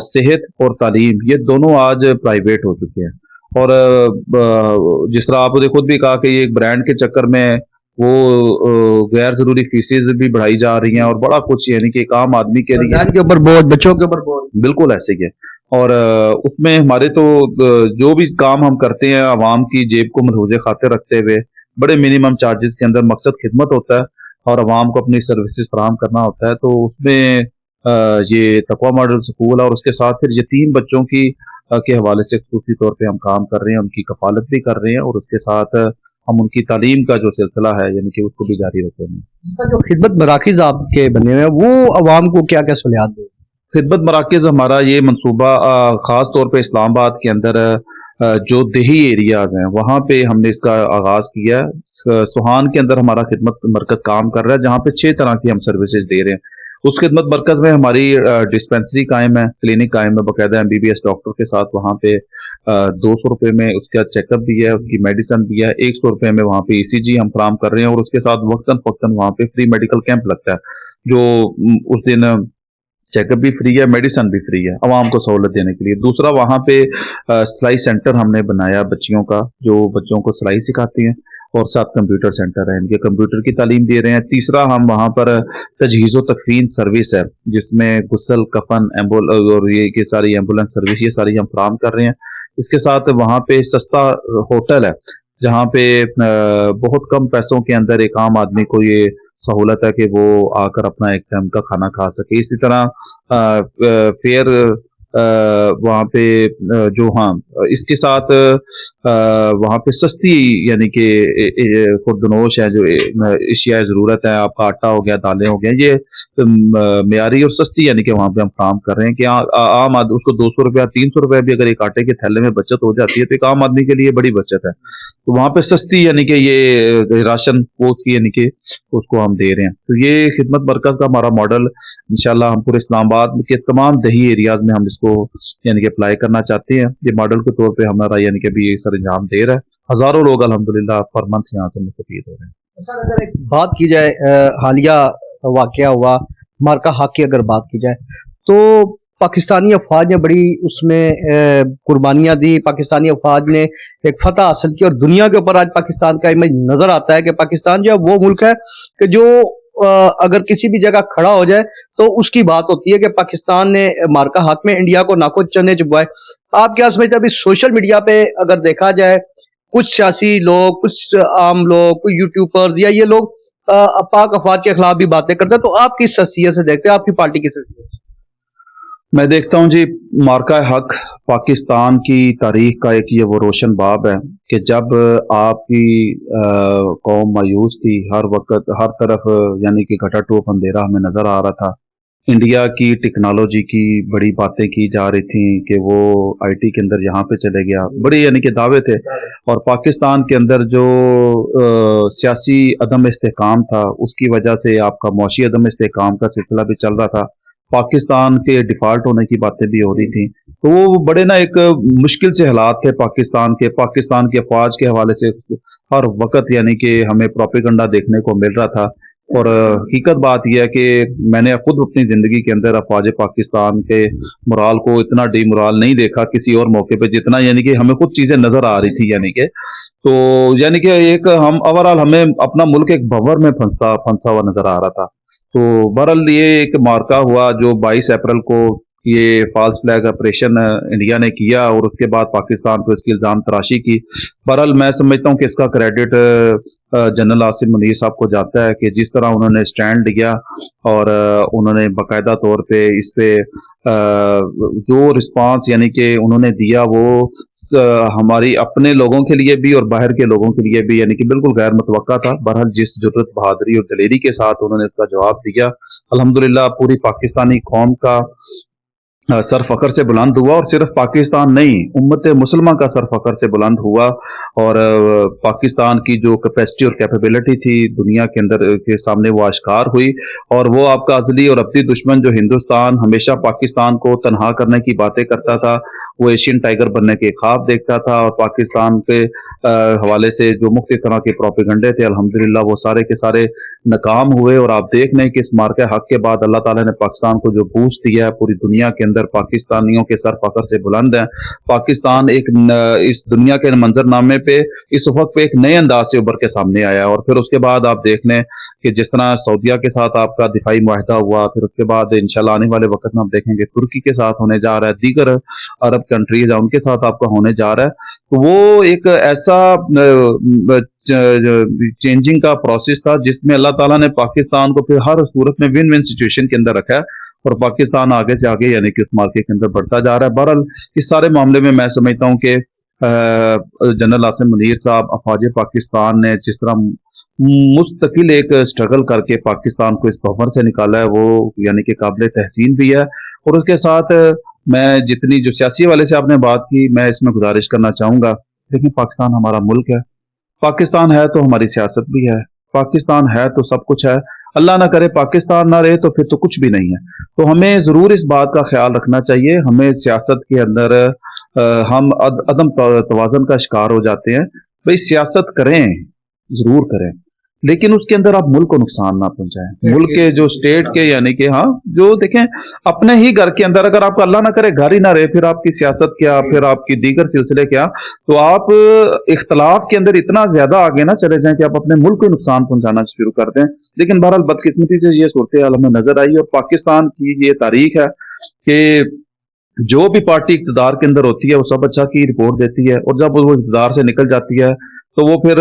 सेहत और तालीम ये दोनों आज प्राइवेट हो चुके हैं और जिस तरह आपने खुद भी कहा कि ये एक ब्रांड के चक्कर में वो गैर जरूरी फीसेज भी बढ़ाई जा रही हैं और बड़ा कुछ यानी कि एक आम आदमी के लिए के ऊपर बोझ, बच्चों के ऊपर बोझ। बिल्कुल ऐसे ही है। और उसमें हमारे तो जो भी काम हम करते हैं आवाम की जेब को मलहूज़े खातिर रखते हुए बड़े मिनिमम चार्जेस के अंदर मकसद खिदमत होता है और आवाम को अपनी सर्विसेज फराहम करना होता है। तो उसमें ये तकवा मॉडल स्कूल है और उसके साथ फिर यतीम बच्चों की के हवाले से खुसूसी तौर पे हम काम कर रहे हैं, उनकी कफालत भी कर रहे हैं और उसके साथ हम उनकी तालीम का जो सिलसिला है यानी कि उसको भी जारी रखते हैं। इसका जो खिदमत मराकिज आपके बने हुए हैं वो अवाम को क्या क्या सहूलियात दें? खिदमत मराकज़ हमारा ये मनसूबा ख़ास तौर पे इस्लामाबाद के अंदर जो देही एरियाज़ हैं वहाँ पे हमने इसका आगाज़ किया है। सुहान के अंदर हमारा खिदमत मरकज़ काम कर रहा है जहाँ पे 6 तरह की हम सर्विसेज दे रहे हैं। उस खिदमत मरकज़ में हमारी डिस्पेंसरी कायम है, क्लिनिक कायम है, बाकायदा MBBS डॉक्टर के साथ वहाँ पे 200 रुपये में उसका चेकअप भी है, उसकी मेडिसिन भी है, 100 रुपये में वहाँ पे ECG हम फराहम कर रहे हैं और उसके साथ वक्तन फ़क्तन वहाँ पे फ्री मेडिकल कैंप लगता है जो उस दिन चेकअप भी फ्री है, मेडिसिन भी फ्री है आवाम को सहूलत देने के लिए। दूसरा वहाँ पे सिलाई सेंटर हमने बनाया बच्चियों का जो बच्चों को सिलाई सिखाती हैं और साथ कंप्यूटर सेंटर है, इनके कंप्यूटर की तालीम दे रहे हैं। तीसरा हम वहाँ पर तजहीज़ व तकफीन सर्विस है जिसमें गुस्ल कफन एम्बुल और ये सारी एम्बुलेंस सर्विस ये सारी हम फराहम कर रहे हैं। इसके साथ वहाँ पे सस्ता होटल है जहाँ पे बहुत कम पैसों के अंदर एक आम आदमी को ये सहूलत है कि वो आकर अपना एक टाइम का खाना खा सके। इसी तरह फेयर वहाँ पे जो हाँ इसके साथ वहाँ पे सस्ती यानी कि खुर्दनोश है जो एशिया ज़रूरत है, आपका आटा हो गया, दालें हो गया, ये मियारी और सस्ती यानी कि वहाँ पे हम काम कर रहे हैं कि आम आदमी उसको 200 रुपया 300 रुपया भी अगर एक आटे के थैले में बचत हो जाती है तो एक आम आदमी के लिए बड़ी बचत है। तो वहाँ पे सस्ती यानी कि ये राशन पोस्ट की यानी कि उसको हम दे रहे हैं। तो ये खिदमत मरकज़ का हमारा मॉडल इंशाल्लाह हम पूरे इस्लामाबाद के तमाम दही एरियाज में हम इसको यानी कि अप्लाई करना चाहते हैं। ये मॉडल के तौर पे हमारा यानी कि अभी ये सर अंजाम दे रहा है। हजारों लोग अल्हम्दुलिल्लाह पर मंथ यहाँ से मुस्तफीद हो रहे हैं। सर, अगर एक बात की जाए हालिया वाकया हुआ मार्का हक की अगर बात की जाए तो पाकिस्तानी अफवाज ने बड़ी उसमें कुर्बानियां दी, पाकिस्तानी अफवाज ने एक फतह हासिल की और दुनिया के ऊपर आज पाकिस्तान का इमेज नजर आता है कि पाकिस्तान जो है वो मुल्क है कि जो अगर किसी भी जगह खड़ा हो जाए तो उसकी बात होती है कि पाकिस्तान ने मार्का हक में इंडिया को नाको चने चुभवाए। आप क्या समझते हैं अभी सोशल मीडिया पे अगर देखा जाए कुछ सियासी लोग, कुछ आम लोग, कुछ यूट्यूबर्स या ये लोग पाक अफवाज के खिलाफ भी बातें करते हैं, तो आप किस हैसियत से देखते हैं, आपकी पार्टी किस हैसियत से? मैं देखता हूँ जी मार्का हक पाकिस्तान की तारीख का एक ये वो रोशन बाब है कि जब आपकी कौम मायूस थी, हर वक्त हर तरफ यानी कि घटा टोप अंधेरा हमें नजर आ रहा था, इंडिया की टेक्नोलॉजी की बड़ी बातें की जा रही थी कि वो आईटी के अंदर यहाँ पे चले गया, बड़े यानी कि दावे थे। और पाकिस्तान के अंदर जो सियासी अदम इस्तेहकाम था, उसकी वजह से आपका मुआशी अदम इस्तेहकाम का सिलसिला भी चल रहा था। पाकिस्तान के डिफ़ॉल्ट होने की बातें भी हो रही थी। तो वो बड़े ना एक मुश्किल से हालात थे पाकिस्तान के अफ़वाज के हवाले से हर वक़्त यानी कि हमें प्रोपेगेंडा देखने को मिल रहा था। और हकीकत बात यह है कि मैंने खुद अपनी ज़िंदगी के अंदर अफ़वाज पाकिस्तान के मोराल को इतना डीमोरल नहीं देखा किसी और मौके पे, जितना यानी कि हमें कुछ चीज़ें नज़र आ रही थी, यानी कि तो यानी कि एक हम ओवरऑल हमें अपना मुल्क एक भंवर में फंसा फंसा हुआ नज़र आ रहा था। तो बहरहाल ये एक मार्का हुआ जो 22 अप्रैल को ये फॉल्स फ्लैग ऑपरेशन इंडिया ने किया, और उसके बाद पाकिस्तान पे उसकी इल्ज़ाम तराशी की। बहरहाल मैं समझता हूँ कि इसका क्रेडिट जनरल आसिम मुनीर साहब को जाता है कि जिस तरह उन्होंने स्टैंड लिया और उन्होंने बाकायदा तौर पे इस पे जो रिस्पांस यानी कि उन्होंने दिया वो हमारी अपने लोगों के लिए भी और बाहर के लोगों के लिए भी यानी कि बिल्कुल गैर मुतवक्का था। बहरहाल जिस जुर्रत, बहादुरी और दलेरी के साथ उन्होंने इसका जवाब दिया, अल्हम्दुलिल्लाह पूरी पाकिस्तानी कौम का सर फ़ख्र से बुलंद हुआ, और सिर्फ पाकिस्तान नहीं, उम्मत मुसलमान का सर फ़ख्र से बुलंद हुआ। और पाकिस्तान की जो कैपेसिटी और कैपेबिलिटी थी दुनिया के अंदर के सामने वो आश्कार हुई। और वो आपका असली और अब्दी दुश्मन जो हिंदुस्तान हमेशा पाकिस्तान को तनहा करने की बातें करता था, वो एशियन टाइगर बनने के ख्वाब देखता था, और पाकिस्तान के हवाले से जो मुख्तलिफ तरह के प्रोपेगंडे थे, अल्हम्दुलिल्लाह वो सारे के सारे नाकाम हुए। और आप देख लें कि इस मार्के हक के बाद अल्लाह ताला ने पाकिस्तान को जो बूस्ट दिया है, पूरी दुनिया के अंदर पाकिस्तानियों के सर फखर से बुलंद है। पाकिस्तान इस दुनिया के मंजरनामे पे इस वक्त पे एक नए अंदाज से उभर के सामने आया। और फिर उसके बाद आप देख लें कि जिस तरह सऊदिया के साथ आपका दिफाई मुआहदा हुआ, फिर उसके बाद इंशाल्लाह आने वाले वक्त में आप देखेंगे तुर्की के साथ होने जा रहा है, दीगर अरब कंट्रीज है उनके साथ आपका होने जा रहा है। तो वो एक ऐसा चेंजिंग का प्रोसेस था जिसमें अल्लाह ताला ने पाकिस्तान को फिर हर सूरत में विन विन सिचुएशन के अंदर रखा है, और पाकिस्तान आगे से आगे यानी कि उस मार्केट के अंदर बढ़ता जा रहा है। बहरहाल इस सारे मामले में मैं समझता हूँ कि जनरल आसिम मुनीर साहब, अफवाज पाकिस्तान ने जिस तरह मुस्तकिल एक स्ट्रगल करके पाकिस्तान को इस भंवर से निकाला है, वो यानी कि काबिल तहसीन भी है। और उसके साथ मैं जितनी जो सियासी वाले से आपने बात की, मैं इसमें गुजारिश करना चाहूँगा, देखिए पाकिस्तान हमारा मुल्क है, पाकिस्तान है तो हमारी सियासत भी है, पाकिस्तान है तो सब कुछ है। अल्लाह ना करे पाकिस्तान ना रहे तो फिर तो कुछ भी नहीं है। तो हमें ज़रूर इस बात का ख्याल रखना चाहिए, हमें सियासत के अंदर हम अदम तवाज़ुन का शिकार हो जाते हैं। भाई सियासत करें, ज़रूर करें, लेकिन उसके अंदर आप मुल्क को नुकसान ना पहुंचाएं। मुल्क के जो स्टेट के यानी कि हाँ, जो देखें अपने ही घर के अंदर अगर आपका अल्लाह ना करे घर ही ना रहे, फिर आपकी सियासत क्या, फिर आपकी दीगर सिलसिले क्या। तो आप इख्तलाफ के अंदर इतना ज्यादा आगे ना चले जाएं कि आप अपने मुल्क को नुकसान पहुंचाना शुरू कर दें। लेकिन बहरहाल बदकिस्मती से ये सूरत हाल हमें नजर आई, और पाकिस्तान की ये तारीख है कि जो भी पार्टी इक़्तिदार के अंदर होती है वो सब अच्छा की रिपोर्ट देती है, और जब वो इक़्तिदार से निकल जाती है तो वो फिर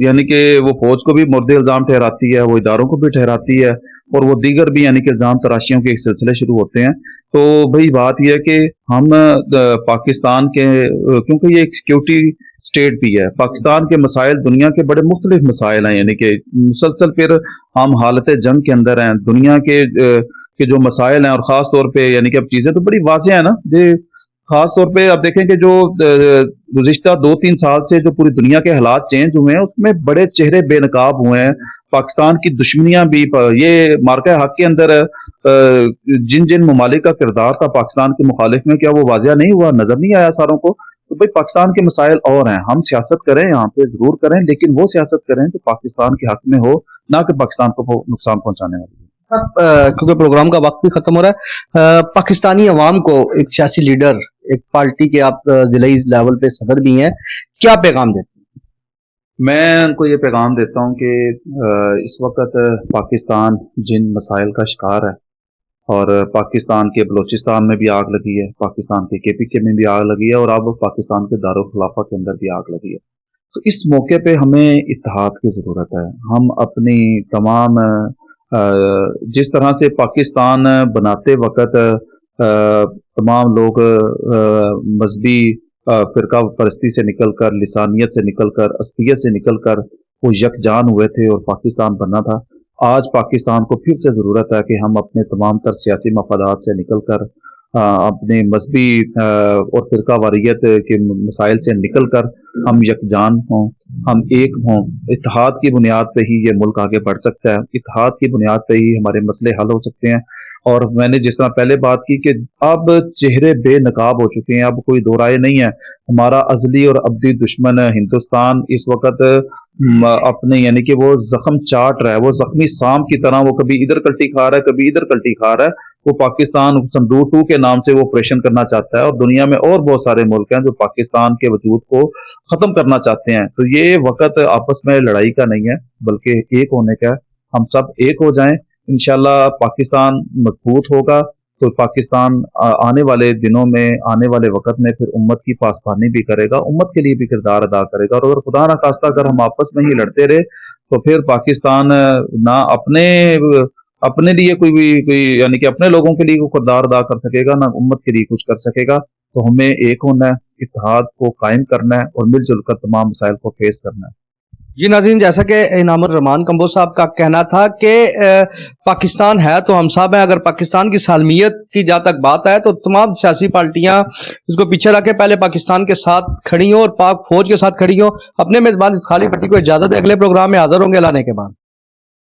यानी कि वो फौज को भी मुर्दे इल्ज़ाम ठहराती है, वो इदारों को भी ठहराती है, और वो दीगर भी यानी कि इल्ज़ाम तराशियों के एक सिलसिले शुरू होते हैं। तो भाई बात यह है कि हम पाकिस्तान के क्योंकि ये एक सिक्योरिटी स्टेट भी है, पाकिस्तान के मसाइल दुनिया के बड़े मुख्तलिफ मसाइल हैं, यानी कि मुसलसल फिर हम हालत जंग के अंदर हैं। दुनिया के जो मसाइल हैं, और ख़ास तौर पे यानी कि अब चीज़ें तो बड़ी वाज़ेह है ना, ये खास तौर पे आप देखें कि जो गुज़िश्ता 2-3 साल से जो पूरी दुनिया के हालात चेंज हुए हैं, उसमें बड़े चेहरे बेनकाब हुए हैं। पाकिस्तान की दुश्मनियां भी ये मार्का हक के अंदर जिन जिन ममालिक का किरदार था पाकिस्तान के मुखालिफ में, क्या वो वाजिया नहीं हुआ, नजर नहीं आया सारों को। तो भाई पाकिस्तान के मसाइल और हैं, हम सियासत करें यहाँ पे जरूर करें, लेकिन वो सियासत करें जो पाकिस्तान के हक में हो, ना कि पाकिस्तान को नुकसान पहुंचाने वाली। क्योंकि प्रोग्राम का वक्त भी खत्म हो रहा है, पाकिस्तानी अवाम को एक सियासी लीडर, एक पार्टी के आप जिलाई लेवल पे सदर भी हैं, क्या पैगाम देते हैं? मैं उनको ये पैगाम देता हूँ कि इस वक्त पाकिस्तान जिन मसाइल का शिकार है, और पाकिस्तान के बलूचिस्तान में भी आग लगी है, पाकिस्तान के केपीके में भी आग लगी है, और अब पाकिस्तान के दारुल खिलाफा के अंदर भी आग लगी है। तो इस मौके पे हमें इत्तेहाद की ज़रूरत है। हम अपनी तमाम जिस तरह से पाकिस्तान बनाते वक्त तमाम लोग मजहबी फ़िरका परस्ती से निकलकर, लिसानियत से निकलकर, असबियत से निकलकर वो यकजान हुए थे और पाकिस्तान बनना था। आज पाकिस्तान को फिर से ज़रूरत है कि हम अपने तमाम तर सियासी मफादात से निकल कर अपने मजहबी और फ़िरका वारियत के मसाइल से निकल कर हम यकजान हों, हम एक हों। इत्तेहाद की बुनियाद पे ही ये मुल्क आगे बढ़ सकता है, इत्तेहाद की बुनियाद पे ही हमारे मसले हल हो सकते हैं। और मैंने जिस तरह पहले बात की कि अब चेहरे बेनकाब हो चुके हैं, अब कोई दो राय नहीं है। हमारा अज़ली और अब्दी दुश्मन हिंदुस्तान इस वक्त अपने यानी कि वो जख्म चाट रहा है, वो जख्मी सांप की तरह वो कभी इधर कल्टी खा रहा है, कभी इधर कल्टी खा रहा है। वो पाकिस्तान संदूर 2 के नाम से वो ऑपरेशन करना चाहता है, और दुनिया में और बहुत सारे मुल्क हैं जो पाकिस्तान के वजूद को खत्म करना चाहते हैं। तो ये वक्त आपस में लड़ाई का नहीं है, बल्कि एक होने का है। हम सब एक हो जाएं, इंशाल्लाह पाकिस्तान मजबूत होगा। तो पाकिस्तान आने वाले दिनों में, आने वाले वक्त में फिर उम्मत की पासबानी भी करेगा, उम्मत के लिए भी किरदार अदा करेगा। और अगर खुदा न खास्ता अगर हम आपस में ही लड़ते रहे तो फिर पाकिस्तान ना अपने लिए कोई यानी कि अपने लोगों के लिए कोई किरदार अदा कर सकेगा, ना उम्मत के लिए कुछ कर सकेगा। तो हमें एक होना है, इत्तेहाद को कायम करना है और मिलजुल कर तमाम मसाइल को फेस करना है। जी नाज़रीन, जैसा कि इनामुर रहमान कंबोज साहब का कहना था कि पाकिस्तान है तो हम सब हैं। अगर पाकिस्तान की सालमियत की जहाँ तक बात है तो तमाम सियासी पार्टियां इसको पीछे रख के पहले पाकिस्तान के साथ खड़ी हों और पाक फौज के साथ खड़ी हों। अपने मेज़बान खाली पट्टी को इजाज़त है, अगले प्रोग्राम में हाजिर होंगे लाने के बाद।